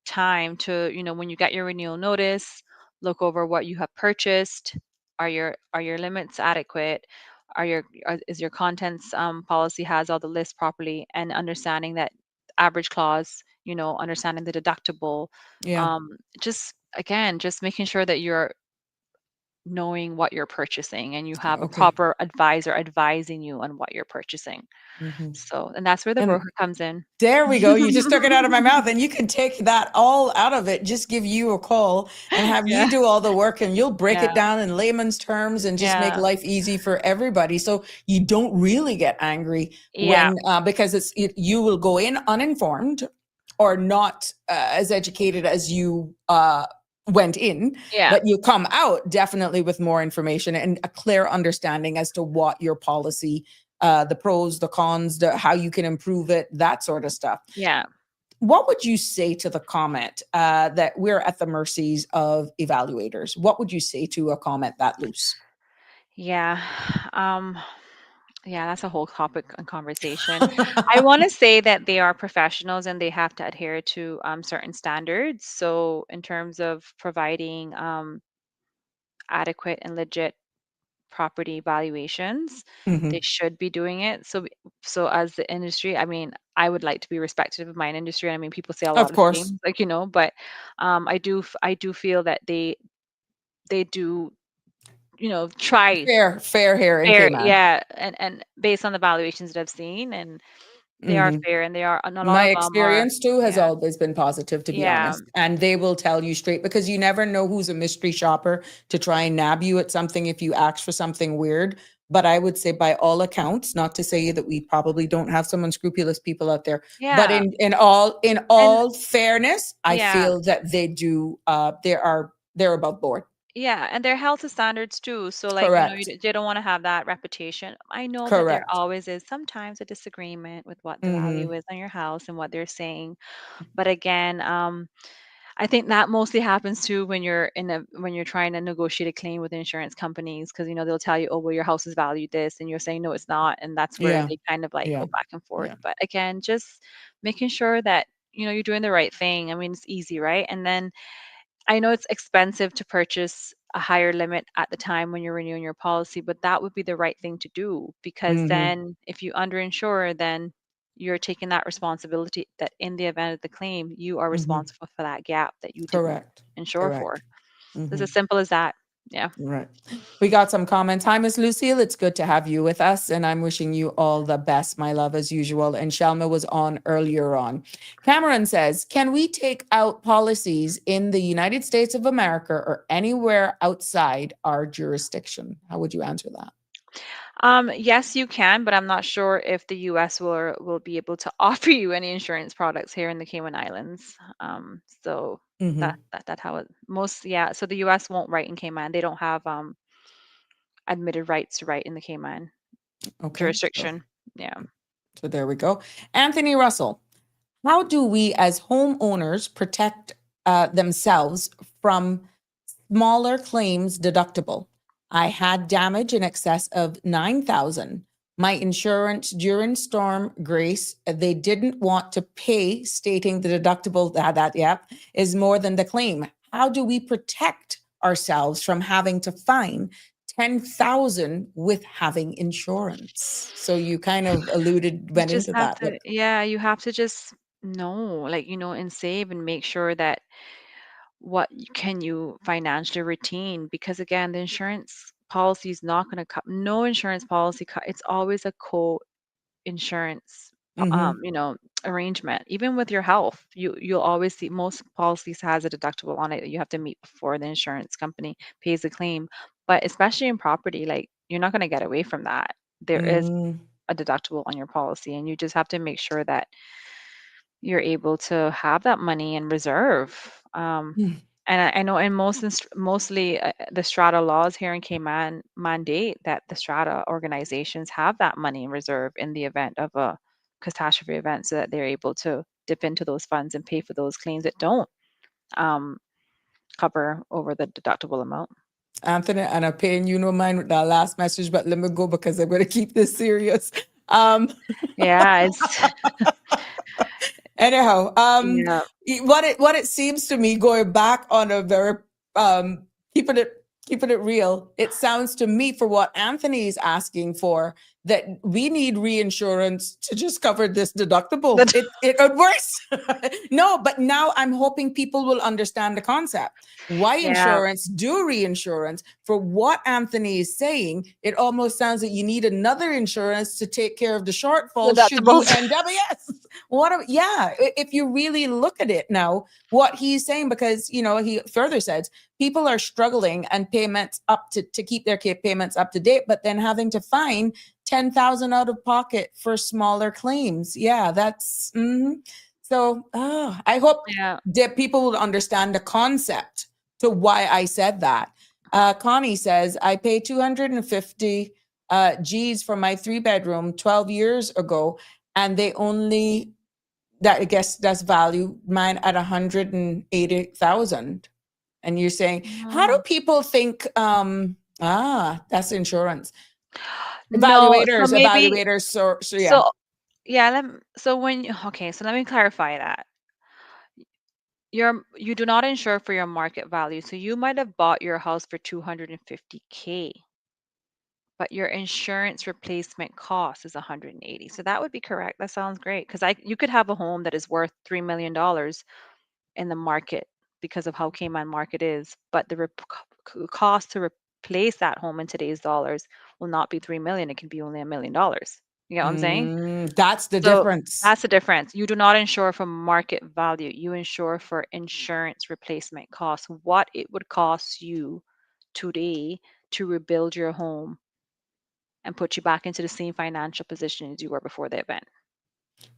time to, when you get your renewal notice, look over what you have purchased. Are your limits adequate? Is your contents policy has all the lists properly, and understanding that average clause, understanding the deductible. Yeah. Um, just again, just making sure that you're knowing what you're purchasing and you have a Okay. proper advisor advising you on what you're purchasing. Mm-hmm. So, and that's where the And broker comes in. there we go. You just took it out of my mouth, and you can take that all out of it. Just give you a call and have you Yeah. do all the work, and you'll break it Yeah. down in layman's terms and just make Yeah. life easy for everybody. So you don't really get angry Yeah. when, because you will go in uninformed or not as educated as you went in, Yeah. but you come out definitely with more information and a clear understanding as to what your policy, the pros, the cons, how you can improve it, that sort of stuff. Yeah. What would you say to the comment that we're at the mercies of evaluators? What would you say to a comment that loose? Yeah. Um, yeah, that's a whole topic and conversation. I want to say that they are professionals and they have to adhere to certain standards. So, in terms of providing adequate and legit property valuations, Hmm. they should be doing it. So as the industry, I mean, I would like to be respected of my industry. I mean, people say a Of lot of course. things, like, but I do feel that they do, try Fair here in fair, Cayman. yeah, and based on the valuations that I've seen, and they are Hmm. fair, and they are, and a lot My of them are, experience too has yeah, always been positive, to be yeah, honest. And they will tell you straight, because you never know who's a mystery shopper to try and nab you at something if you ask for something weird. But I would say, by all accounts, not to say that we probably don't have some unscrupulous people out there, but yeah, in and all fairness, I yeah. feel that they do. They're above board. Yeah, and their health standards too. So, like, Correct. they don't want to have that reputation. I know that there Correct. always is sometimes a disagreement with what the value Hmm. is on your house and what they're saying. But again, I think that mostly happens too when you're trying to negotiate a claim with insurance companies, because they'll tell you, oh, well, your house is valued this, and you're saying no, it's not, and that's where Yeah. they kind of like Yeah. go back and forth. Yeah. But again, just making sure that you're doing the right thing. I mean, it's easy, right? And then I know it's expensive to purchase a higher limit at the time when you're renewing your policy, but that would be the right thing to do, because Hmm. then if you underinsure, then you're taking that responsibility that in the event of the claim, you are Hmm. responsible for that gap that you didn't Correct. insure for. Correct. It's Hmm. as simple as that. Yeah. Right. We got some comments. Hi, Miss Lucille. It's good to have you with us, and I'm wishing you all the best, my love, as usual. And Shelma was on earlier on. Cameron says, can we take out policies in the United States of America or anywhere outside our jurisdiction? How would you answer that? Yes, you can, but I'm not sure if the US will be able to offer you any insurance products here in the Cayman Islands. So Hmm. that how it most, yeah. So the US won't write in Cayman. They don't have admitted rights to write in the Cayman Okay. jurisdiction. Yeah. So there we go. Anthony Russell, how do we as homeowners protect themselves from smaller claims deductible? I had damage in excess of 9,000. My insurance during storm Grace, they didn't want to pay, stating the deductible that yeah is more than the claim. How do we protect ourselves from having to fine 10,000 with having insurance? So you kind of You went just into have that. to, yeah, you have to just know, like, and save and make sure that can you financially retain, because again, the insurance policy is not going to cut, no insurance policy cut, it's always a co insurance Mm-hmm. Arrangement. Even with your health, you'll always see most policies has a deductible on it that you have to meet before the insurance company pays the claim. But especially in property, like you're not going to get away from that. There is Mm. a deductible on your policy, and you just have to make sure that you're able to have that money in reserve. And I know in mostly the strata laws here in Cayman mandate that the strata organizations have that money in reserve in the event of a catastrophe event, so that they're able to dip into those funds and pay for those claims that don't um, cover over the deductible amount. Anthony, and I'm paying you no mind with that last message, but let me go because I'm going to keep this serious. Yeah, it's Anyhow, yeah. what it seems to me, going back on a very um keeping it real, it sounds to me for what Anthony is asking for that we need reinsurance to just cover this deductible. It works. No, but now I'm hoping people will understand the concept. Why Yeah, insurance do reinsurance for what Anthony is saying. It almost sounds that you need another insurance to take care of the shortfall should you deductibles. end up. Yes. Yeah, if you really look at it now, what he's saying, because he further says people are struggling and payments up to keep their payments up to date, but then having to find 10,000 out of pocket for smaller claims. Yeah, that's so. I hope Yeah. that people will understand the concept to why I said that. Connie says I pay 250 G's for my 3-bedroom 12 years ago, and they only that I guess that's value mine at 180,000. And you're saying, how do Mm. people think that's insurance? No, so Evaluators, maybe evaluators. So yeah. so yeah, so okay, so let me clarify that. You do not insure for your market value. So you might have bought your house for 250K, but your insurance replacement cost is 180. So that would be correct. That sounds great because you could have a home that is worth $3 million in the market because of how Cayman market is, but the cost to replace that home in today's dollars will not be 3 million. It can be only $1 million. You get what I'm saying? That's the So difference. that's the difference. You do not insure for market value. You insure for insurance replacement costs, what it would cost you today to rebuild your home and put you back into the same financial position as you were before the event.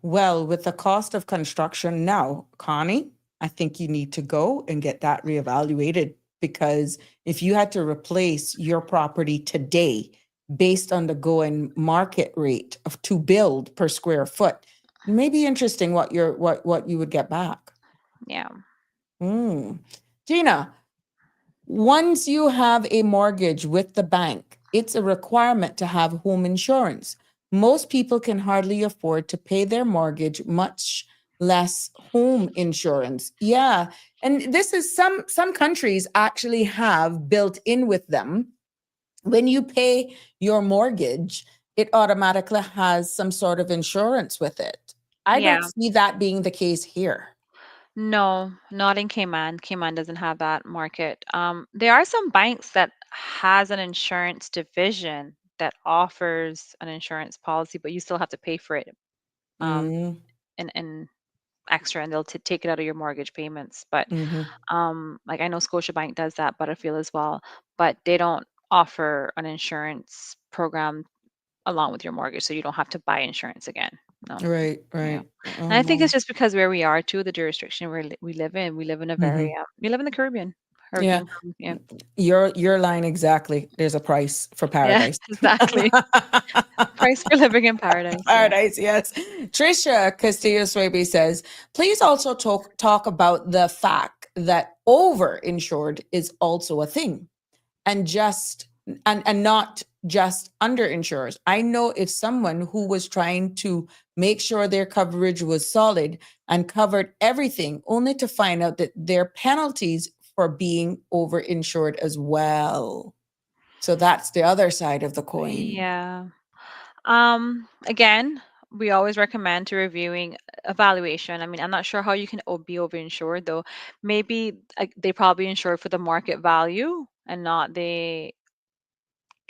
Well, with the cost of construction now, Connie, I think you need to go and get that reevaluated, because if you had to replace your property today based on the going market rate of to build per square foot, it may be interesting what you would get back. Yeah. Gina, once you have a mortgage with the bank, it's a requirement to have home insurance. Most people can hardly afford to pay their mortgage, much less home insurance. Yeah. And this is some countries actually have built in with them. When you pay your mortgage, it automatically has some sort of insurance with it. I don't Yeah. see that being the case here. No, not in Cayman. Cayman doesn't have that market. There are some banks that has an insurance division that offers an insurance policy, but you still have to pay for it um, Mm, in extra, and they'll take it out of your mortgage payments. But mhm. like I know Scotiabank does that, Butterfield as well, but they don't offer an insurance program along with your mortgage, so you don't have to buy insurance again. No. Right, Yeah. right. And I think Oh. it's just because where we are too, the jurisdiction we live in. We live in a very Mhm. we live in the Caribbean. Yeah. Hurricane-prone, yeah. Your line exactly. There's a price for Yeah, paradise. exactly. Price for living in paradise, yeah. Paradise, yes. Trisha Castillo Swaby says, please also talk about the fact that over-insured is also a thing, and not just underinsurers. I know if someone who was trying to make sure their coverage was solid and covered everything, only to find out that there are penalties for being overinsured as well. So that's the other side of the coin. Yeah. Again, we always recommend to reviewing evaluation. I mean, I'm not sure how you can be overinsured though. Maybe they probably insure for the market value and not the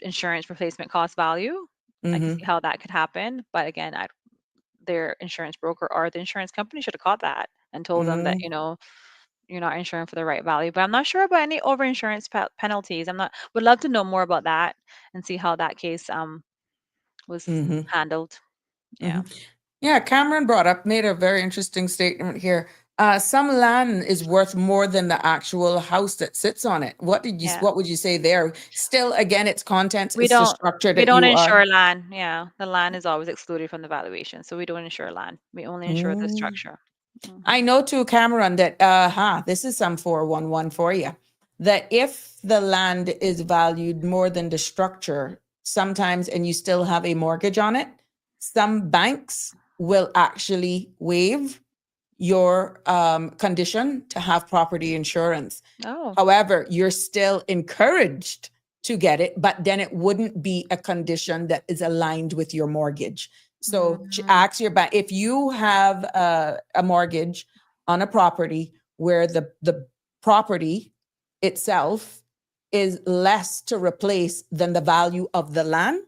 insurance replacement cost value. I can see Hmm. how that could happen, but again, their insurance broker or the insurance company should have caught that and told them that, you're not insuring for the right value. But I'm not sure about any overinsurance penalties. Would love to know more about that and see how that case was Mm-hmm. handled. Yeah. Yeah, Cameron made a very interesting statement here. Some land is worth more than the actual house that sits on it. What Yeah. would you say there? Still, again, it's contents, We it's the don't structure we that don't you are. insure land. Yeah. The land is always excluded from the valuation. So we don't insure land. We only insure the Mm. structure. Mhm. I know too, Cameron, that this is some 411 for you. That if the land is valued more than the structure, sometimes, and you still have a mortgage on it, some banks will actually waive your condition to have property insurance. Oh. However, you're still encouraged to get it, but then it wouldn't be a condition that is aligned with your mortgage. So ask your bank if you have a mortgage on a property where the property itself is less to replace than the value of the land.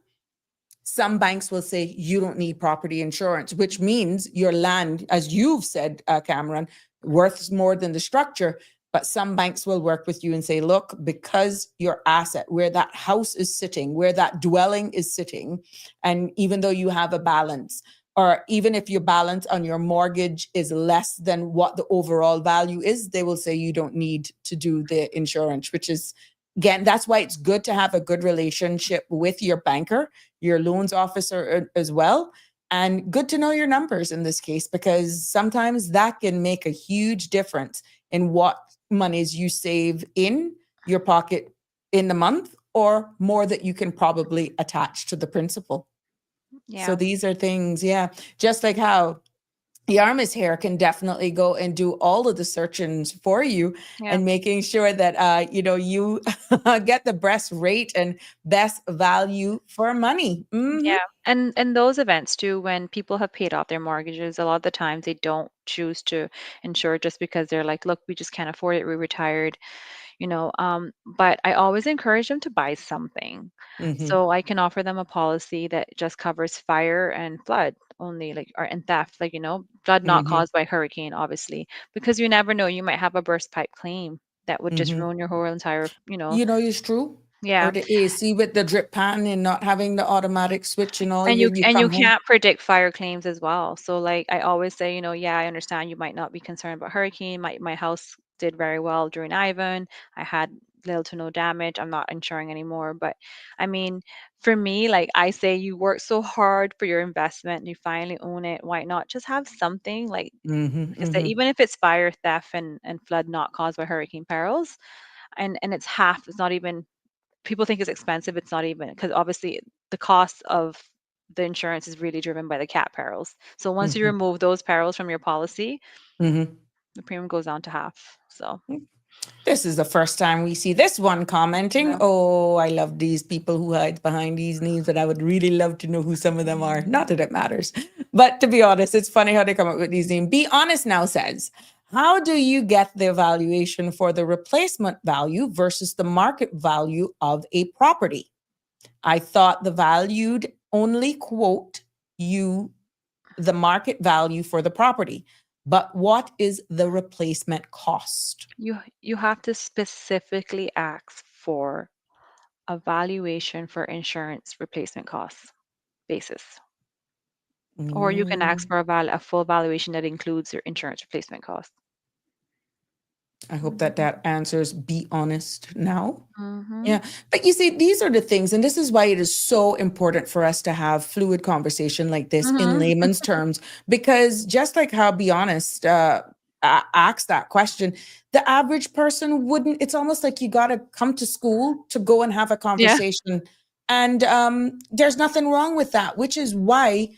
Some banks will say you don't need property insurance, which means your land, as you've said, Cameron, worth more than the structure. But some banks will work with you and say, look, because your asset, where that house is sitting, where that dwelling is sitting, and even though you have a balance, or even if your balance on your mortgage is less than what the overall value is, they will say you don't need to do the insurance, which is, again, that's why it's good to have a good relationship with your banker, your loans officer as well. And good to know your numbers in this case, because sometimes that can make a huge difference in what monies you save in your pocket in the month, or more that you can probably attach to the principal. Yeah. So these are things, just like how Yarma's hair can definitely go and do all of the searchings for you and making sure that you get the best rate and best value for money. Yeah. And those events too, when people have paid off their mortgages, a lot of the times they don't choose to insure just because they're like, look, we just can't afford it. We're retired, but I always encourage them to buy something. So I can offer them a policy that just covers fire and flood only, and theft, flood not caused by hurricane, obviously, because you never know, you might have a burst pipe claim that would just ruin your whole entire, It's true. yeah. Or the AC with the drip pan and not having the automatic switch and all. And you You and you come home. can't predict fire claims as well. So like I always say, yeah, I understand you might not be concerned about hurricane. My house did very well during Ivan. I had little to no damage. I'm not insuring anymore. But I mean, for me, like I say, you work so hard for your investment and you finally own it. Why not just have something like I said, even if it's fire, theft, and flood not caused by hurricane perils, and it's half, it's not even people think it's expensive. It's not even because obviously the cost of the insurance is really driven by the cat perils. So once you remove those perils from your policy, the premium goes down to half. So This is the first time we see this one commenting. yeah. Oh, I love these people who hide behind these names, but I would really love to know who some of them are. Not that it matters. But to be honest, it's funny how they come up with these names. Be Honest now says, how do you get the evaluation for the replacement value versus the market value of a property? I thought the valued only quote you the market value for the property. But what is the replacement cost? You have to specifically ask for a valuation for insurance replacement costs basis. Or you can ask for a full valuation that includes your insurance replacement costs. I hope that answers Be Honest now. Mm-hmm. Yeah. But you see, these are the things, and this is why it is so important for us to have fluid conversation like this in layman's terms, because just like how Be Honest asked that question, the average person wouldn't, it's almost like you got to come to school to go and have a conversation. And there's nothing wrong with that, which is why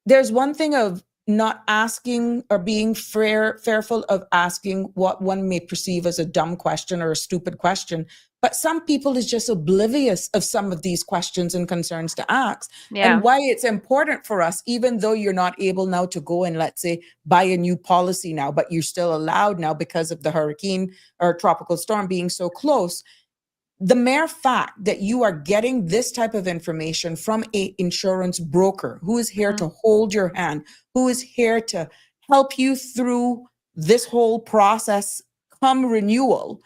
there's one thing of not asking or being fearful of asking what one may perceive as a dumb question or a stupid question. But some people is just oblivious of some of these questions and concerns to ask. And why it's important for us, even though you're not able now to go and let's say buy a new policy now, but you're still allowed now because of the hurricane or tropical storm being so close. the mere fact that you are getting this type of information from a insurance broker who is here to hold your hand, who is here to help you through this whole process come renewal,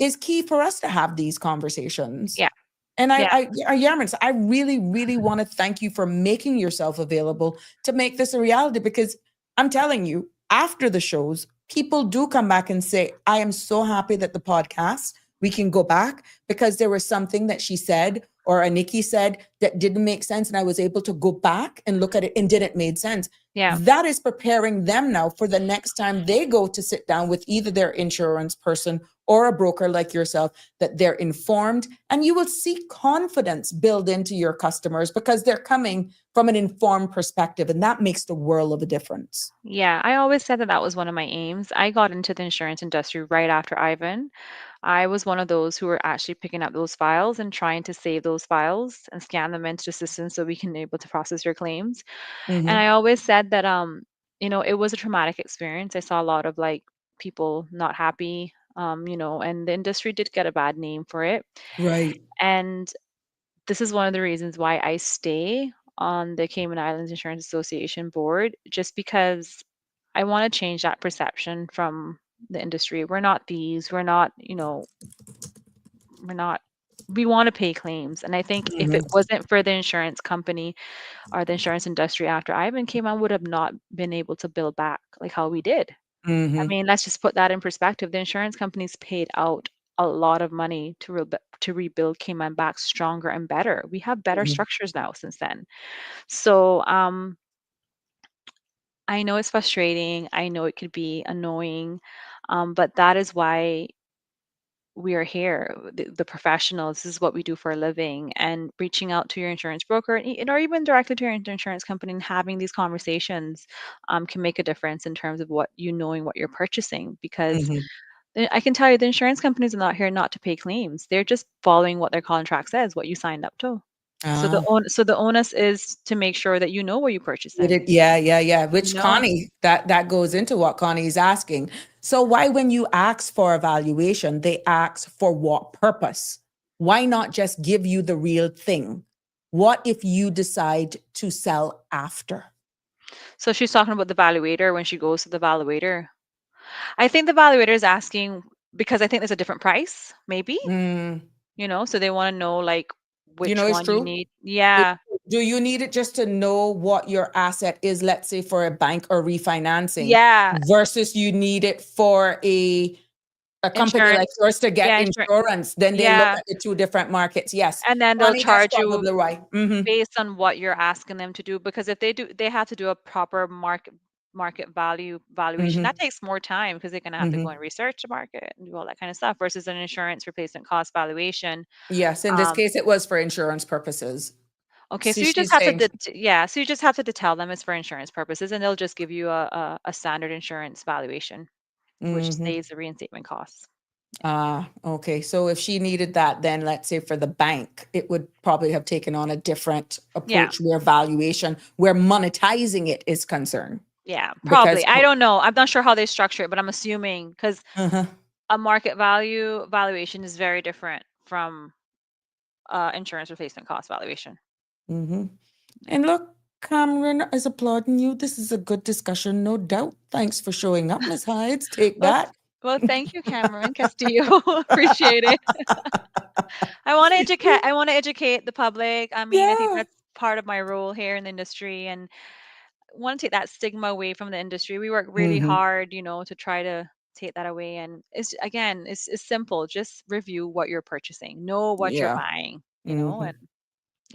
is key for us to have these conversations. Yeah. And Yeah. Yarmans, I really, really want to thank you for making yourself available to make this a reality, because I'm telling you, after the shows, people do come back and say, I am so happy that the podcast, we can go back because there was something that she said or a Nikki said that didn't make sense. And I was able to go back and look at it and didn't make sense. Yeah. That is preparing them now for the next time they go to sit down with either their insurance person or a broker like yourself, that they're informed, and you will see confidence build into your customers because they're coming from an informed perspective, and that makes the world of a difference. Yeah, I always said that that was one of my aims. I got into the insurance industry right after Ivan. I was one of those who were actually picking up those files and trying to save those files and scan them into the system so we can able to process your claims. And I always said that it was a traumatic experience. I saw a lot of like people not happy, and the industry did get a bad name for it. Right. And this is one of the reasons why I stay on the Cayman Islands Insurance Association board, just because I want to change that perception from the industry. We're not thieves. We're not, we want to pay claims. And I think if it wasn't for the insurance company or the insurance industry after Ivan came on, would have not been able to build back like how we did. I mean, let's just put that in perspective. The insurance companies paid out a lot of money to rebuild Cayman back stronger and better. We have better structures now since then. So I know it's frustrating. I know it could be annoying, but that is why we are here, the professionals. This is what we do for a living, and reaching out to your insurance broker or even directly to your insurance company and having these conversations can make a difference in terms of knowing what you're purchasing, because I can tell you the insurance companies are not here not to pay claims. They're just following what their contract says, what you signed up to. So the onus is to make sure that you know what you're purchasing. Yeah. Which No. Connie, that goes into what Connie is asking. So why, when you ask for evaluation, they ask for what purpose? Why not just give you the real thing? What if you decide to sell after? So she's talking about the valuator when she goes to the valuator. I think the valuator is asking because I think there's a different price, maybe, so they want to know like which it's one you true. need. Yeah. Do you need it just to know what your asset is, let's say for a bank or refinancing? Yeah. Versus you need it for a company like Insurance. yours to get Yeah, insurance. Then they look at the two different markets. Yes. And then they'll Connie, that's charge you probably right. based on what you're asking them to do. Because if they have to do a proper market value valuation. That takes more time because they're gonna have to go and research the market and do all that kind of stuff versus an insurance replacement cost valuation. Yes, in this case, it was for insurance purposes. Okay, so See, you just she's have saying, so you just have to tell them it's for insurance purposes, and they'll just give you a standard insurance valuation, which saves the reinstatement costs. okay. So if she needed that, then let's say for the bank, it would probably have taken on a different approach where monetizing it is concerned. Yeah, probably. I don't know. I'm not sure how they structure it, but I'm assuming because a market value valuation is very different from insurance replacement cost valuation. And look, Cameron is applauding you. This is a good discussion, no doubt. Thanks for showing up, Ms. Hides. Take that. Well, thank you, Cameron Castillo. Appreciate it. I want to educate the public. I mean, I think that's part of my role here in the industry, and want to take that stigma away from the industry. We work really hard, to try to take that away. And it's simple. Just review what you're purchasing, know what you're buying, and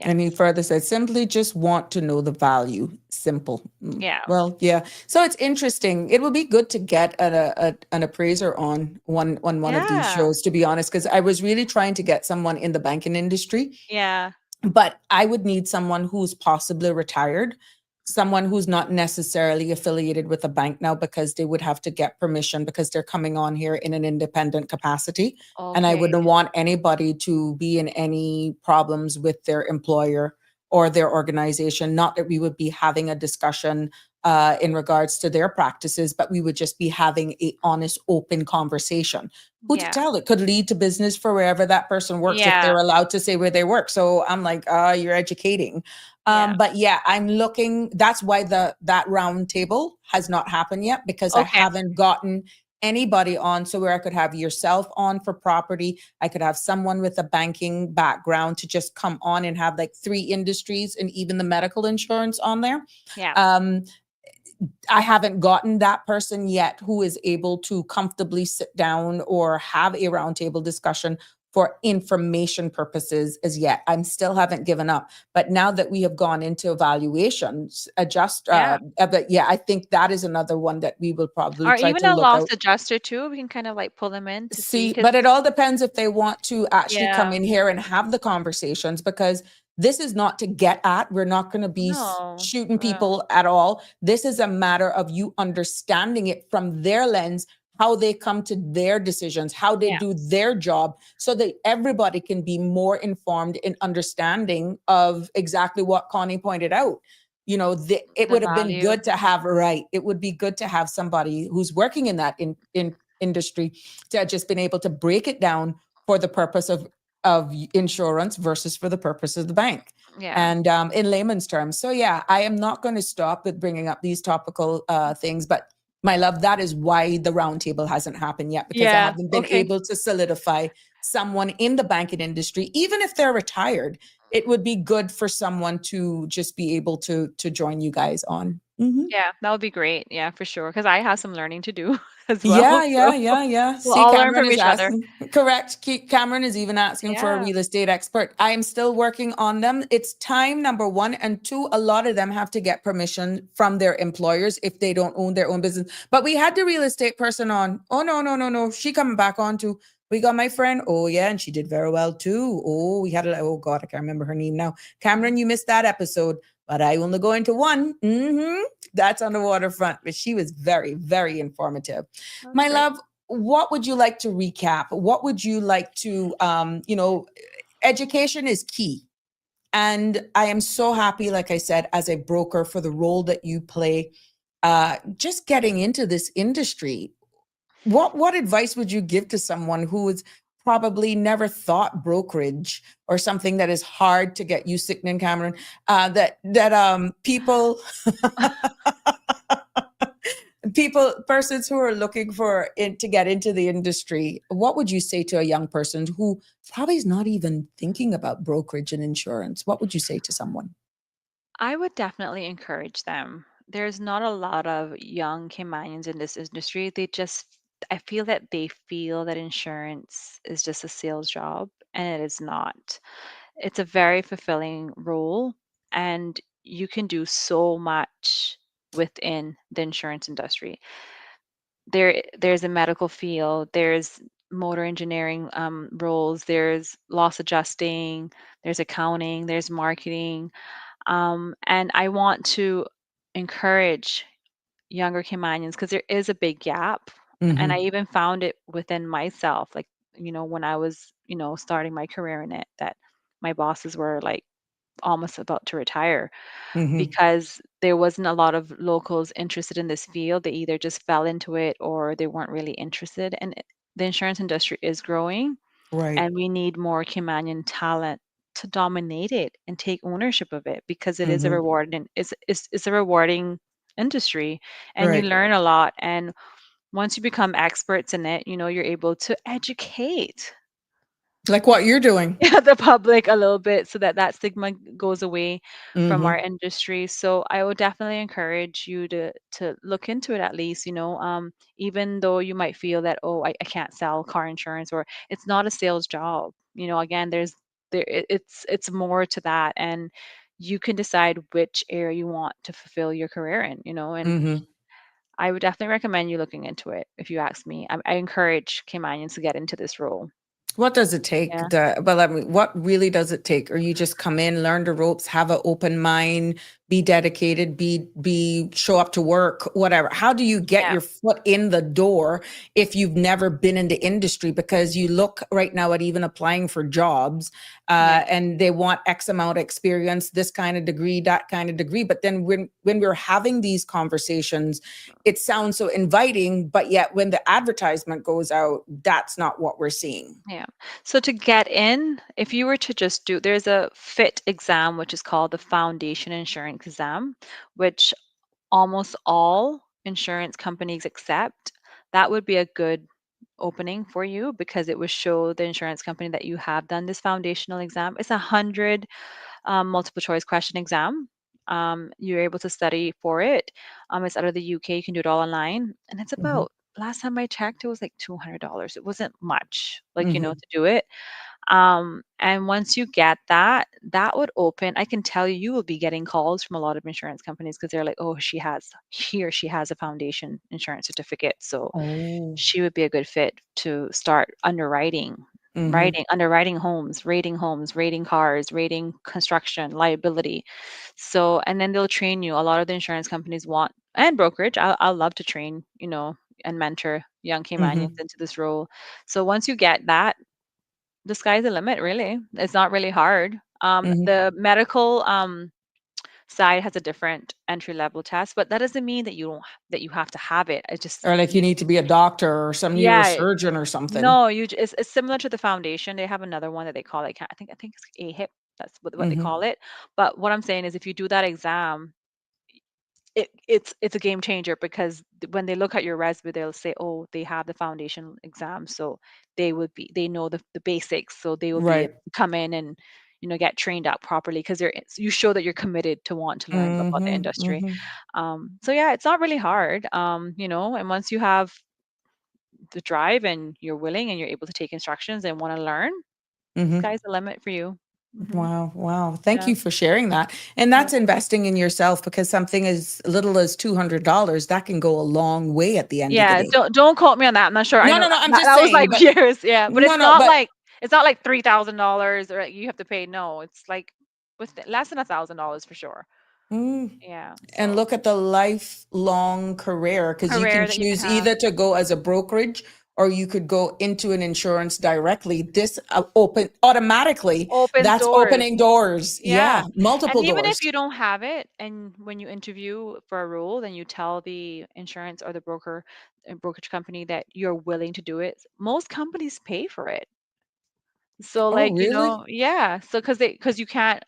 And he further said, simply just want to know the value. Simple. Yeah. Well, yeah. So it's interesting. It would be good to get an appraiser on one of these shows, to be honest, because I was really trying to get someone in the banking industry. Yeah. But I would need someone who's possibly retired, someone who's not necessarily affiliated with a bank now, because they would have to get permission because they're coming on here in an independent capacity. And I wouldn't want anybody to be in any problems with their employer or their organization. Not that we would be having a discussion in regards to their practices, but we would just be having a honest, open conversation. Who to Yeah. tell? It could lead to business for wherever that person works if Yeah. they're allowed to say where they work. So I'm like, you're educating. Yeah. But yeah, I'm looking. That's why that round table has not happened yet, because I Okay. haven't gotten anybody on. So where I could have yourself on for property, I could have someone with a banking background to just come on and have like 3 industries and even the medical insurance on there. Yeah. I haven't gotten that person yet who is able to comfortably sit down or have a roundtable discussion for information purposes as yet. I'm still haven't given up. But now that we have gone into evaluations, Yeah. but yeah, I think that is another one that we will probably Or try even to a look loss out. adjuster too. We can kind of like pull them in to see. See, 'Cause but it all depends if they want to actually come yeah. in here and have the conversations, because this is not to get at. We're not going to be No. shooting No. people at all. This is a matter of you understanding it from their lens, how they come to their decisions, how they Yeah. do their job, so that everybody can be more informed and understanding of exactly what Connie pointed out. You know, it The would have been value. good to have, right? It would be good to have somebody who's working in that in industry to have just been able to break it down for the purpose of insurance versus for the purpose of the bank. Yeah. And in layman's terms. So yeah, I am not going to stop with bringing up these topical things, but my love, that is why the roundtable hasn't happened yet, because I Yeah. haven't been Okay. able to solidify someone in the banking industry. Even if they're retired, it would be good for someone to just be able to join you guys on. Mhm. Yeah, that would be great. Yeah, for sure. Because I have some learning to do as well. Yeah, So yeah, yeah, yeah. we'll See, all learn Cameron from is each other. asking. Correct. Cameron is even asking for a Yeah. real estate expert. I am still working on them. It's time, number one. And two, a lot of them have to get permission from their employers if they don't own their own business. But we had the real estate person on. Oh, no, no, no, no. She coming back on too. We got my friend. Oh, yeah. And she did very well too. Oh, we had oh God, I can't remember her name now. Cameron, you missed that episode, but I only go into one. That's on the waterfront. But she was very, very informative. That's My great. love, what would you like to recap? What would you like to, education is key. And I am so happy, like I said, as a broker for the role that you play, just getting into this industry. What advice would you give to someone who has probably never thought brokerage or something that is hard to get used to in Cameron? People persons who are looking for it to get into the industry, what would you say to a young person who probably is not even thinking about brokerage and insurance? What would you say to someone? I would definitely encourage them. There's not a lot of young Caymanians in this industry. I feel that they feel that insurance is just a sales job, and it is not. It's a very fulfilling role, and you can do so much within the insurance industry. There's a medical field, there's motor engineering roles, there's loss adjusting, there's accounting, there's marketing, and I want to encourage younger Caymanians because there is a big gap. And I Mm-hmm. even found it within myself, like, when I was, starting my career in it, that my bosses were like almost about to retire Mm-hmm. because there wasn't a lot of locals interested in this field. They either just fell into it or they weren't really interested. And the insurance industry is growing, Right. and we need more Caymanian talent to dominate it and take ownership of it because it is a Mm-hmm. rewarding it's a rewarding industry, and you Right. learn a lot. And once you become experts in it, you're able to educate Like what you're doing. the public a little bit so that that stigma goes away from our Mm-hmm. industry. So I would definitely encourage you to look into it at least, even though you might feel that, oh, I can't sell car insurance, or it's not a sales job. Again, it's more to that, and you can decide which area you want to fulfill your career in, and Mm-hmm. I would definitely recommend you looking into it if you ask me. I encourage Caymanians to get into this role. What does it take? Yeah. Well, I mean, what really does it take? Or you just come in, learn the ropes, have an open mind, be dedicated, be show up to work, whatever. How do you get Yeah. your foot in the door if you've never been in the industry? Because you look right now at even applying for jobs, Yeah. and they want X amount of experience, this kind of degree, that kind of degree. But then when we're having these conversations, it sounds so inviting, but yet when the advertisement goes out, that's not what we're seeing. Yeah. So to get in, if you were to just do, there's a FIT exam, which is called the Foundation Insurance Exam, which almost all insurance companies accept. That would be a good opening for you because it would show the insurance company that you have done this foundational exam. It's 100 multiple choice question exam. You're able to study for it. It's out of the UK. You can do it all online, and it's Mhm, about, last time I checked, it was like $200. It wasn't much, like, mhm, to do it. And once you get that, that would open. I can tell you, you will be getting calls from a lot of insurance companies because they're like, oh, he or she has a foundation insurance certificate, so oh, she would be a good fit to start underwriting, mhm, underwriting homes, rating cars, rating construction, liability. So, and then they'll train you. A lot of the insurance companies want, and brokerage, I'll love to train, and mentor young Caymanians mhm, into this role. So once you get that, the sky's the limit, really. It's not really hard. mhm. The medical side has a different entry level test, but that doesn't mean that you don't that you have to have it. I just Or like you you need to be a doctor or some Yeah, neurosurgeon or something. no, it's similar to the foundation. They have another one that they call it. I think it's AHIP. That's what they Mhm, call it. But what I'm saying is, if you do that exam, it's a game changer because when they look at your resume, they'll say, oh, they have the foundation exam, so they know the basics, so they will be able right. to come in and get trained up properly because you show that you're committed to want to learn about the Mhm, industry. mhm, So yeah, it's not really hard. And once you have the drive and you're willing and you're able to take instructions and want to learn, mhm. sky's the limit for you. Wow, wow. Thank Yeah. you for sharing that. And Yeah. that's investing in yourself because something as little as $200, that can go a long way at the end of the Yeah, day. don't quote me on that. I'm not sure. I No, know no, no, I'm that, just that was saying, like but years. Yeah, but no, no, but it's not like $3,000 or like you have to pay. No, it's like less than $1,000 for sure. mm, Yeah. and So look at the lifelong career because you can career that you can choose have. either to go as a brokerage or you could go into an insurance directly. This open automatically, Opens that's doors. opening doors. Yeah. Yeah, And multiple even if doors. you don't have it, and when you interview for a role, then you tell the insurance or the brokerage company that you're willing to do it. Most companies pay for it. So Oh, like, really? yeah. So because you can't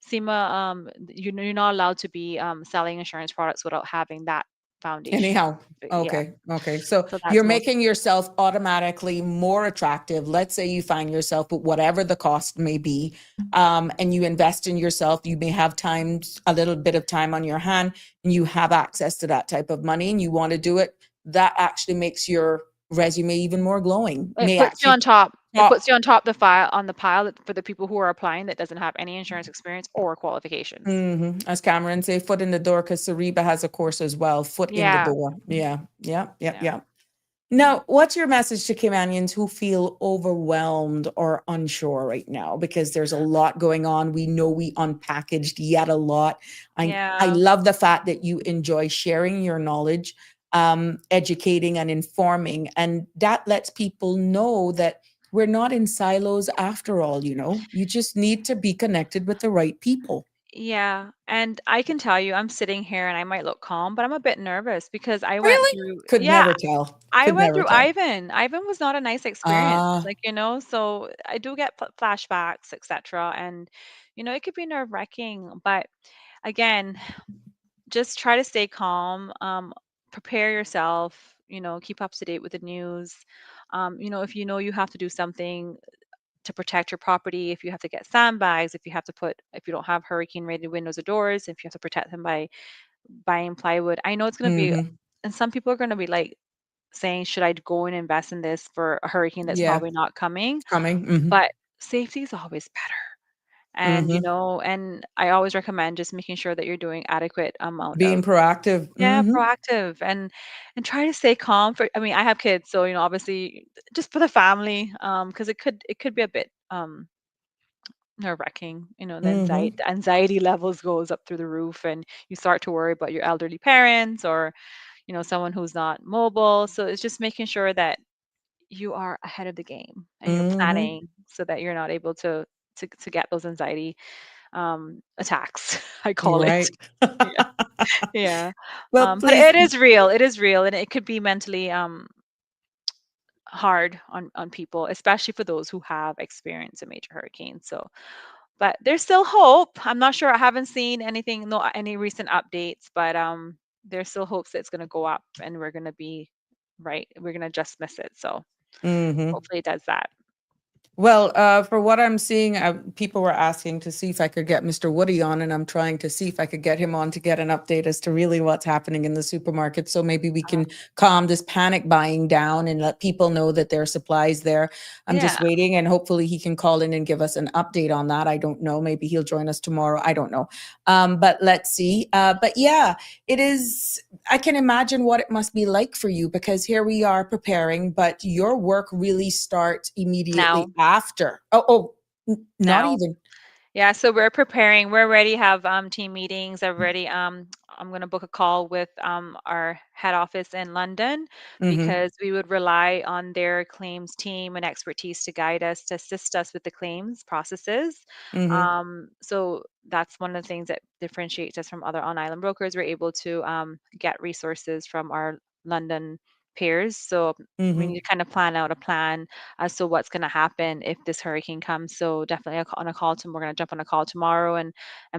SEMA, you're not allowed to be selling insurance products without having that foundation. Anyhow, Yeah. okay, okay. So So you're that's most. making yourself automatically more attractive. Let's say you find yourself with whatever the cost may be, and you invest in yourself. You may have time, a little bit of time on your hand, and you have access to that type of money, and you want to do it. That actually makes your resume even more glowing. It May puts you on actually top. It puts top. you on top the file on the pile for the people who are applying that doesn't have any insurance experience or qualifications. As Cameron say, foot in the door, because Sariba has a course as well. Foot in the Yeah. door. Yeah, yeah, yeah, Yeah. yeah. Now, what's your message to Caymanians who feel overwhelmed or unsure right now? Because there's a lot going on. We know we unpackaged yet a lot. I Yeah. love the fact that you enjoy sharing your knowledge, educating and informing, and that lets people know that we're not in silos after all. You just need to be connected with the right people. Yeah, and I can tell you, I'm sitting here and I might look calm, but I'm a bit nervous because Really? Could yeah, never tell. I Could went never through tell. Ivan. Ivan was not a nice experience, Ah, like, so I do get flashbacks, etc. And, it could be nerve-wracking, but again, just try to stay calm, prepare yourself, keep up to date with the news. If you have to do something to protect your property, if you have to get sandbags, if you don't have hurricane rated windows or doors, if you have to protect them by buying plywood. I know it's going to be, mhm. and some people are going to be like saying, should I go and invest in this for a hurricane that's Yeah, probably not coming? it's coming. Mhm. But safety is always better. And, Mhm. and I always recommend just making sure that you're doing adequate amount Being of, proactive. yeah, Mhm. proactive, and try to stay calm. I mean, I have kids, so obviously just for the family, because it could be a bit nerve-wracking. The Mm-hmm. anxiety levels goes up through the roof, and you start to worry about your elderly parents or someone who's not mobile. So it's just making sure that you are ahead of the game and you're Mm-hmm. planning so that you're not able to get those anxiety attacks. I You're call it. right. Yeah, yeah. Well, But please. it is real. It is real, and it could be mentally hard on people, especially for those who have experienced a major hurricane. So, but there's still hope. I'm not sure. I haven't seen anything, no any recent updates, but there's still hopes that it's going to go up and we're going to be right. We're going to just miss it. So Mm-hmm. hopefully it does that. Well, for what I'm seeing, people were asking to see if I could get Mr. Woody on, and I'm trying to see if I could get him on to get an update as to really what's happening in the supermarket. So maybe we can calm this panic buying down and let people know that there are supplies there. I'm Yeah. just waiting, and hopefully he can call in and give us an update on that. I don't know. Maybe he'll join us tomorrow. I don't know. But let's see. But yeah, it is. I can imagine what it must be like for you, because here we are preparing, but your work really starts immediately Now, after. Not now. even. Yeah, so we're preparing. We already have team meetings. I've already I'm going to book a call with our head office in London Mm-hmm. because we would rely on their claims team and expertise to guide us, to assist us with the claims processes. Mm-hmm. So that's one of the things that differentiates us from other on-island brokers. We're able to get resources from our London peers. So we Mm-hmm. need to kind of plan out a plan as to what's going to happen if this hurricane comes. So definitely on a call tomorrow. We're going to jump on a call tomorrow and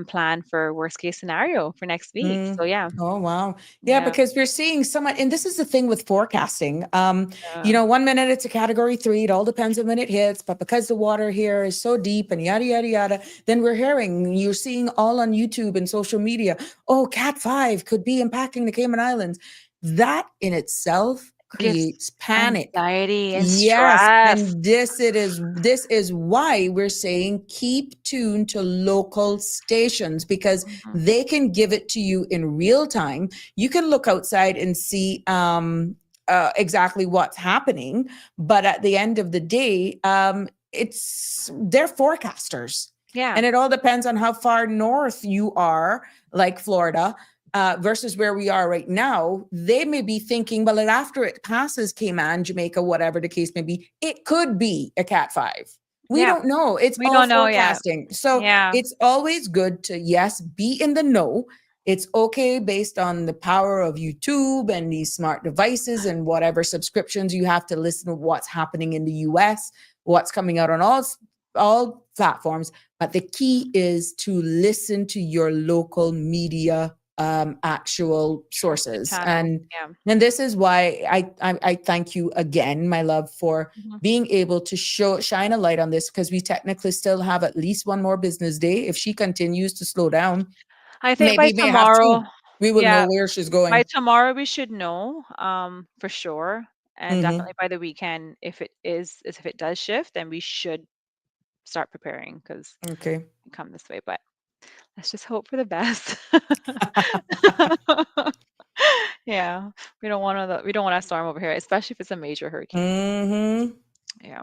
plan for worst case scenario for next week. Mm. So yeah, Oh, wow. Yeah, yeah, because we're seeing so much, and this is the thing with forecasting. yeah. 1 minute it's a category 3, it all depends on when it hits, but because the water here is so deep and yada, yada, yada, then you're seeing all on YouTube and social media, oh, Cat 5 could be impacting the Cayman Islands. That in itself Gives creates panic. anxiety and Yes, stress. and this is why we're saying keep tuned to local stations, because Mhm. they can give it to you in real time. You can look outside and see exactly what's happening, but at the end of the day, they're forecasters, Yeah, and it all depends on how far north you are, like Florida. Versus where we are right now, they may be thinking, well, after it passes Cayman, Jamaica, whatever the case may be, it could be a Cat 5. We yeah. don't know. It's We all don't know yet. forecasting. So Yeah, it's always good to, yes, be in the know. It's okay based on the power of YouTube and these smart devices and whatever subscriptions you have to listen to what's happening in the US, what's coming out on all platforms. But the key is to listen to your local media actual trusted sources. channel. And Yeah. this is why I thank you again, my love, for Mhm. being able to shine a light on this, because we technically still have at least one more business day. If she continues to slow down, I think by maybe may have tomorrow, two. We will know yeah, where she's by going. tomorrow we should know for sure. And Mm-hmm. definitely by the weekend, if it does shift, then we should start preparing because Okay. come this way. But let's just hope for the best. Yeah, we don't want a storm over here, especially if it's a major hurricane. Mm-hmm. Yeah.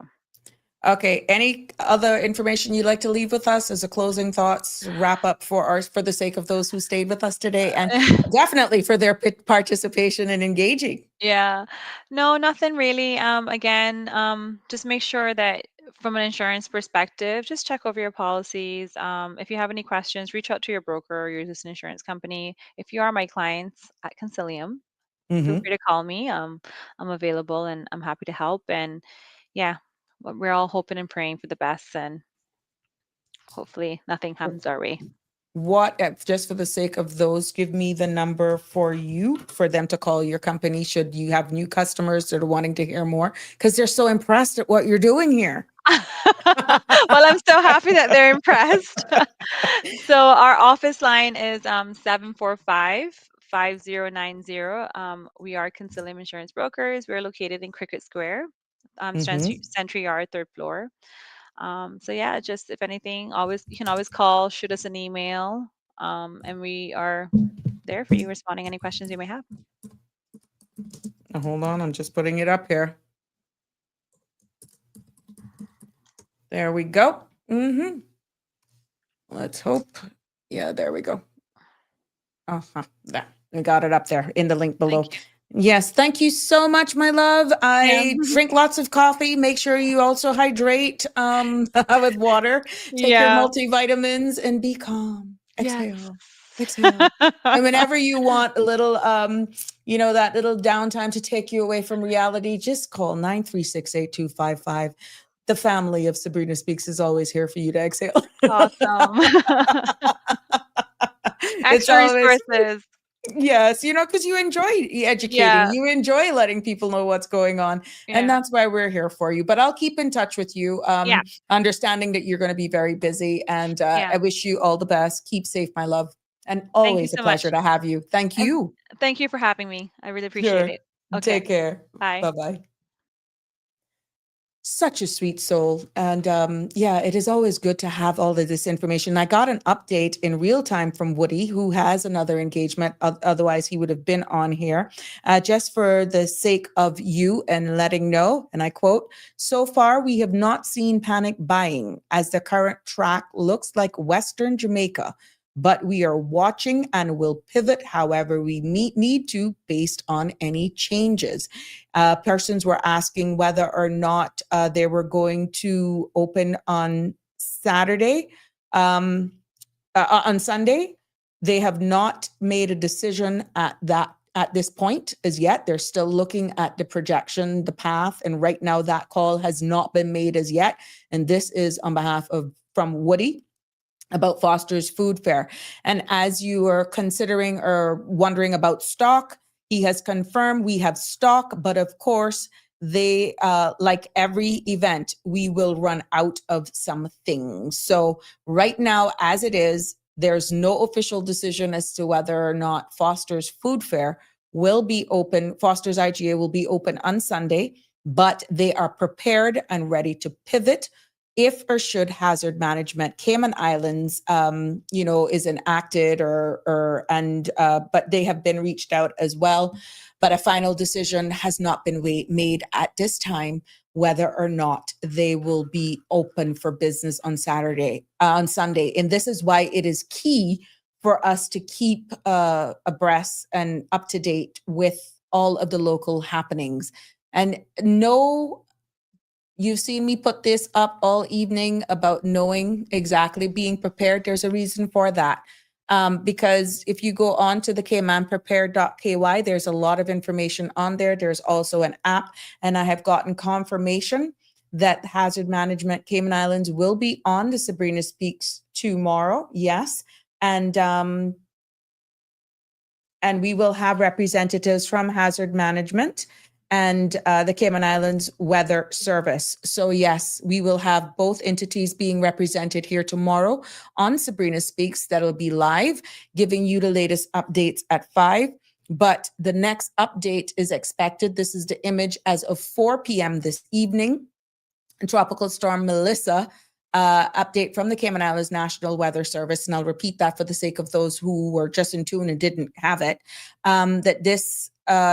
Okay. Any other information you'd like to leave with us as a closing thoughts wrap up for the sake of those who stayed with us today, and definitely for their participation and engaging? Yeah. No, nothing really. Again, just make sure that from an insurance perspective, just check over your policies. If you have any questions, reach out to your broker or your existing insurance company. If you are my clients at Concilium, feel Mm-hmm. free to call me. I'm available and I'm happy to help. And yeah, we're all hoping and praying for the best, and hopefully nothing comes our way. Just for the sake of those, give me the number for them to call your company should you have new customers that are wanting to hear more, because they're so impressed at what you're doing here. Well, I'm so happy that they're impressed. So our office line is 745-5090. We are Concilium Insurance Brokers. We're located in Cricket Square, Mm-hmm. Century Yard, third floor. So yeah, just if anything, always you can always call, shoot us an email, and we are there for you, responding any questions you may have. Now, hold on, I'm just putting it up here. There we go. Mm-hmm. Let's hope. Yeah, there we go. There. We got it up there in the link below. Thank you. Yes, thank you so much, my love. Yeah. I drink lots of coffee. Make sure you also hydrate with water. Take your Yeah. multivitamins and be calm. Yes. Exhale. Exhale. And whenever you want a little that little downtime to take you away from reality, just call 936-8255. The family of Sabrina Speaks is always here for you to exhale. Awesome. It's Extra always resources. yes, because you enjoy educating, Yeah. you enjoy letting people know what's going on, and Yeah. that's why we're here for you. But I'll keep in touch with you, Yeah. understanding that you're going to be very busy, and Yeah. I wish you all the best. Keep safe, my love, and Thank you always a so much. pleasure to have you. Thank And you. thank you for having me. I really appreciate Sure. it. Okay. Take care. Bye. Bye-bye. Such a sweet soul. And it is always good to have all of this information. I got an update in real time from Woody, who has another engagement. Otherwise, he would have been on here. Just for the sake of you and letting know, and I quote, so far, we have not seen panic buying as the current track looks like Western Jamaica. But we are watching and will pivot however we need to based on any changes. Persons were asking whether or not they were going to open on Saturday, on Sunday. They have not made a decision at this point as yet. They're still looking at the projection, the path, and right now that call has not been made as yet. And this is on behalf of from Woody about Foster's Food Fair. And as you are considering or wondering about stock, he has confirmed we have stock, but of course, they, like every event, we will run out of some things. So right now, as it is, there's no official decision as to whether or not Foster's Food Fair will be open. Foster's IGA will be open on Sunday, but they are prepared and ready to pivot if or should Hazard Management Cayman Islands, is enacted but they have been reached out as well. But a final decision has not been made at this time whether or not they will be open for business on Sunday. And this is why it is key for us to keep abreast and up to date with all of the local happenings. And you've seen me put this up all evening about knowing exactly being prepared. There's a reason for that. Because if you go on to the caymanprepared.ky, there's a lot of information on there. There's also an app, and I have gotten confirmation that Hazard Management Cayman Islands will be on the Sabrina Speaks tomorrow. Yes. And we will have representatives from Hazard Management and the Cayman Islands Weather Service. So yes, we will have both entities being represented here tomorrow on Sabrina Speaks. That'll be live, giving you the latest updates at 5. But the next update is expected. This is the image as of 4 p.m. this evening. Tropical Storm Melissa, update from the Cayman Islands National Weather Service, and I'll repeat that for the sake of those who were just in tune and didn't have it, that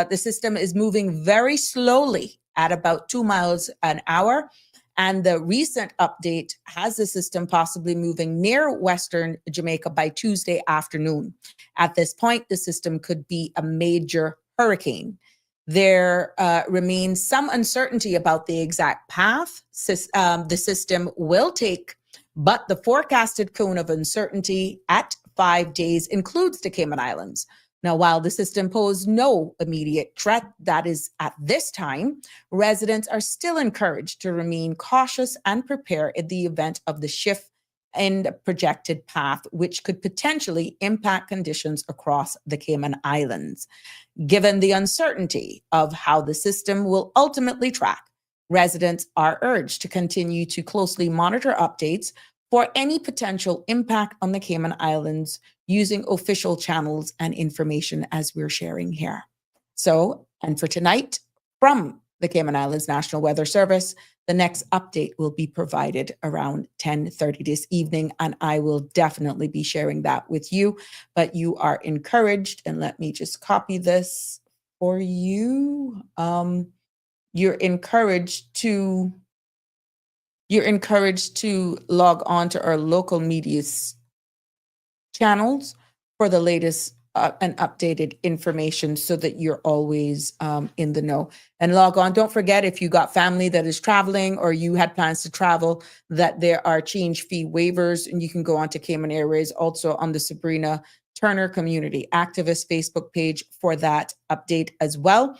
the system is moving very slowly at about 2 miles an hour. And the recent update has the system possibly moving near Western Jamaica by Tuesday afternoon. At this point, the system could be a major hurricane. There remains some uncertainty about the exact path the system will take, but the forecasted cone of uncertainty at 5 days includes the Cayman Islands. Now, while the system posed no immediate threat, that is at this time, residents are still encouraged to remain cautious and prepare in the event of the shift in the projected path, which could potentially impact conditions across the Cayman Islands. Given the uncertainty of how the system will ultimately track, residents are urged to continue to closely monitor updates for any potential impact on the Cayman Islands using official channels and information as we're sharing here. So, and for tonight, from the Cayman Islands National Weather Service, the next update will be provided around 10:30 this evening, and I will definitely be sharing that with you. But you are encouraged, and let me just copy this for you. You're encouraged to log on to our local media channels for the latest and updated information so that you're always in the know. And log on. Don't forget, if you got family that is traveling or you had plans to travel, that there are change fee waivers, and you can go on to Cayman Airways, also on the Sabrina Turner Community Activist Facebook page for that update as well.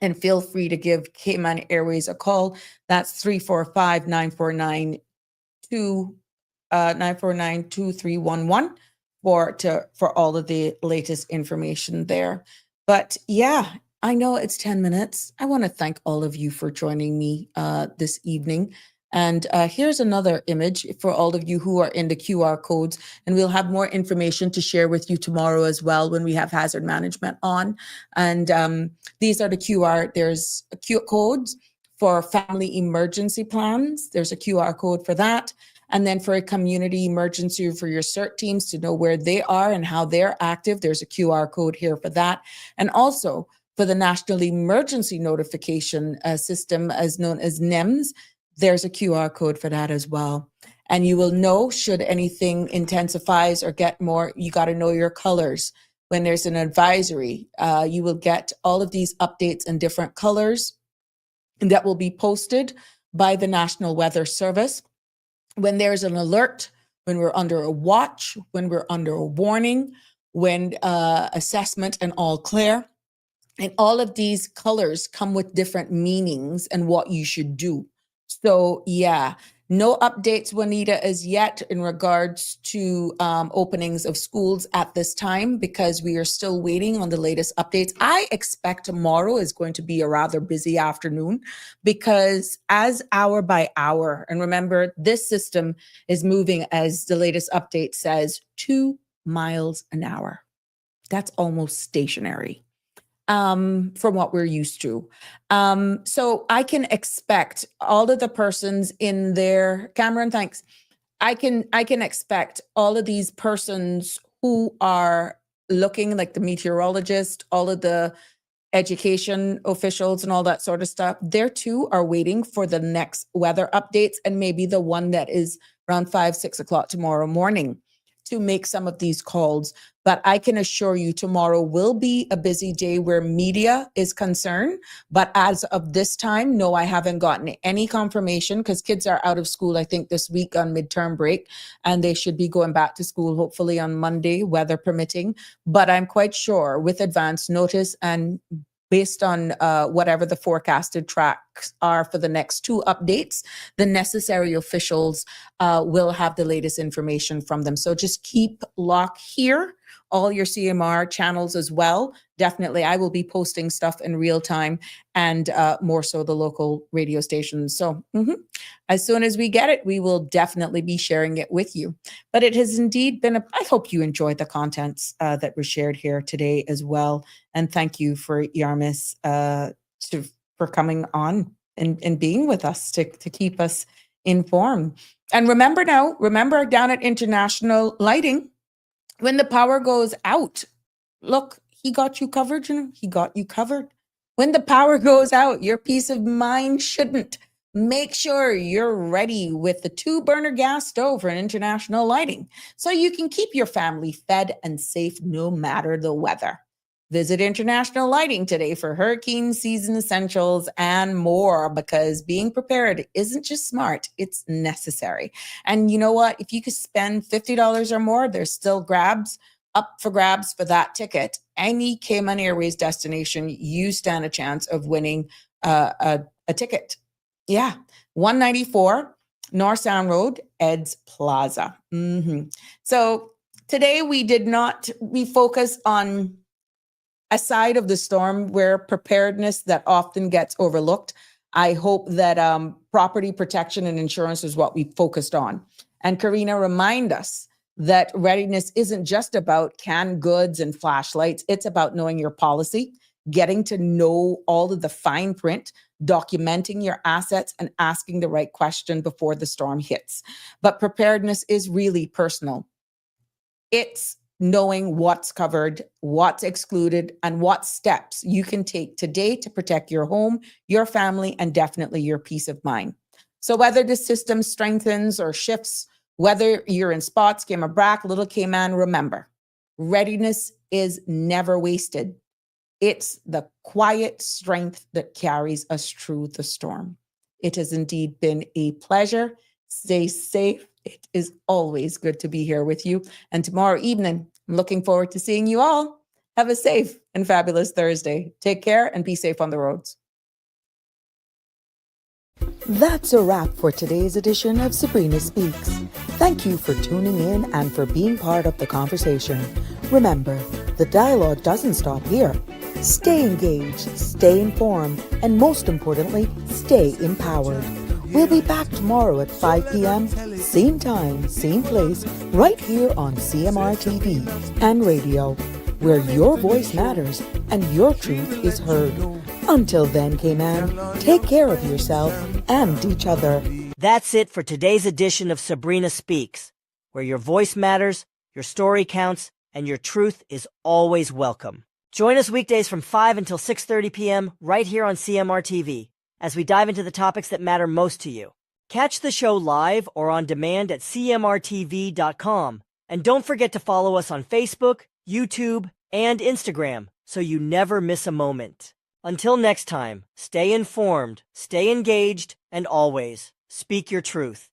And feel free to give Cayman Airways a call. That's 345-949-2311 for all of the latest information there. But yeah, I know it's 10 minutes. I want to thank all of you for joining me this evening. And here's another image for all of you who are in the QR codes. And we'll have more information to share with you tomorrow as well when we have Hazard Management on. And these are the QR. There's QR codes for family emergency plans. There's a QR code for that. And then for a community emergency for your CERT teams to know where they are and how they're active, there's a QR code here for that. And also for the National Emergency Notification System, as known as NEMS, there's a QR code for that as well. And you will know should anything intensifies or get more, you got to know your colors. When there's an advisory, you will get all of these updates in different colors, and that will be posted by the National Weather Service. When there's an alert, when we're under a watch, when we're under a warning, when assessment and all clear. And all of these colors come with different meanings and what you should do. So yeah, no updates, Juanita, as yet in regards to openings of schools at this time, because we are still waiting on the latest updates. I expect tomorrow is going to be a rather busy afternoon, because as hour by hour, and remember, this system is moving, as the latest update says, 2 miles an hour. That's almost stationary. From what we're used to. So I can expect all of the persons in there, Cameron, thanks. I can expect all of these persons who are looking, like the meteorologist, all of the education officials and all that sort of stuff, there too are waiting for the next weather updates, and maybe the one that is around 5-6 o'clock tomorrow morning, to make some of these calls. But I can assure you tomorrow will be a busy day where media is concerned. But as of this time, no, I haven't gotten any confirmation, because kids are out of school, I think, this week on midterm break, and they should be going back to school hopefully on Monday, weather permitting. But I'm quite sure with advance notice and based on whatever the forecasted tracks are for the next 2 updates, the necessary officials will have the latest information from them. So just keep lock here, all your CMR channels as well. Definitely, I will be posting stuff in real time, and more so the local radio stations. So as soon as we get it, we will definitely be sharing it with you. But it has indeed been I hope you enjoyed the contents that were shared here today as well. And thank you for Yarmis for coming on and being with us to keep us informed. And remember down at International Lighting, when the power goes out, look, he got you covered, he got you covered. When the power goes out, your peace of mind shouldn't. Make sure you're ready with the 2-burner gas stove for International Lighting, so you can keep your family fed and safe no matter the weather. Visit International Lighting today for hurricane season essentials and more, because being prepared isn't just smart, it's necessary. And you know what? If you could spend $50 or more, there's still up for grabs for that ticket. Any Cayman Airways destination, you stand a chance of winning a ticket. Yeah, 194 North Sound Road, Ed's Plaza. So today we focus on a side of the storm where preparedness that often gets overlooked. I hope that property protection and insurance is what we focused on. And Karina, remind us that readiness isn't just about canned goods and flashlights. It's about knowing your policy, getting to know all of the fine print, documenting your assets, and asking the right question before the storm hits. But preparedness is really personal. It's knowing what's covered, what's excluded, and what steps you can take today to protect your home, your family, and definitely your peace of mind. So whether the system strengthens or shifts, Whether you're in Spots, Cayman Brac, Little Cayman, remember, readiness is never wasted. It's the quiet strength that carries us through the storm. It has indeed been a pleasure. Stay safe. It is always good to be here with you. And tomorrow evening, I'm looking forward to seeing you all. Have a safe and fabulous Thursday. Take care and be safe on the roads. That's a wrap for today's edition of Sabrina Speaks. Thank you for tuning in and for being part of the conversation. Remember, the dialogue doesn't stop here. Stay engaged, stay informed, and most importantly, stay empowered. We'll be back tomorrow at 5 p.m., same time, same place, right here on CMR TV and radio, where your voice matters and your truth is heard. Until then, Cayman, take care of yourself and each other. That's it for today's edition of Sabrina Speaks, where your voice matters, your story counts, and your truth is always welcome. Join us weekdays from 5 until 6:30 p.m. right here on CMR TV as we dive into the topics that matter most to you. Catch the show live or on demand at cmrtv.com. And don't forget to follow us on Facebook, YouTube, and Instagram so you never miss a moment. Until next time, stay informed, stay engaged, and always speak your truth.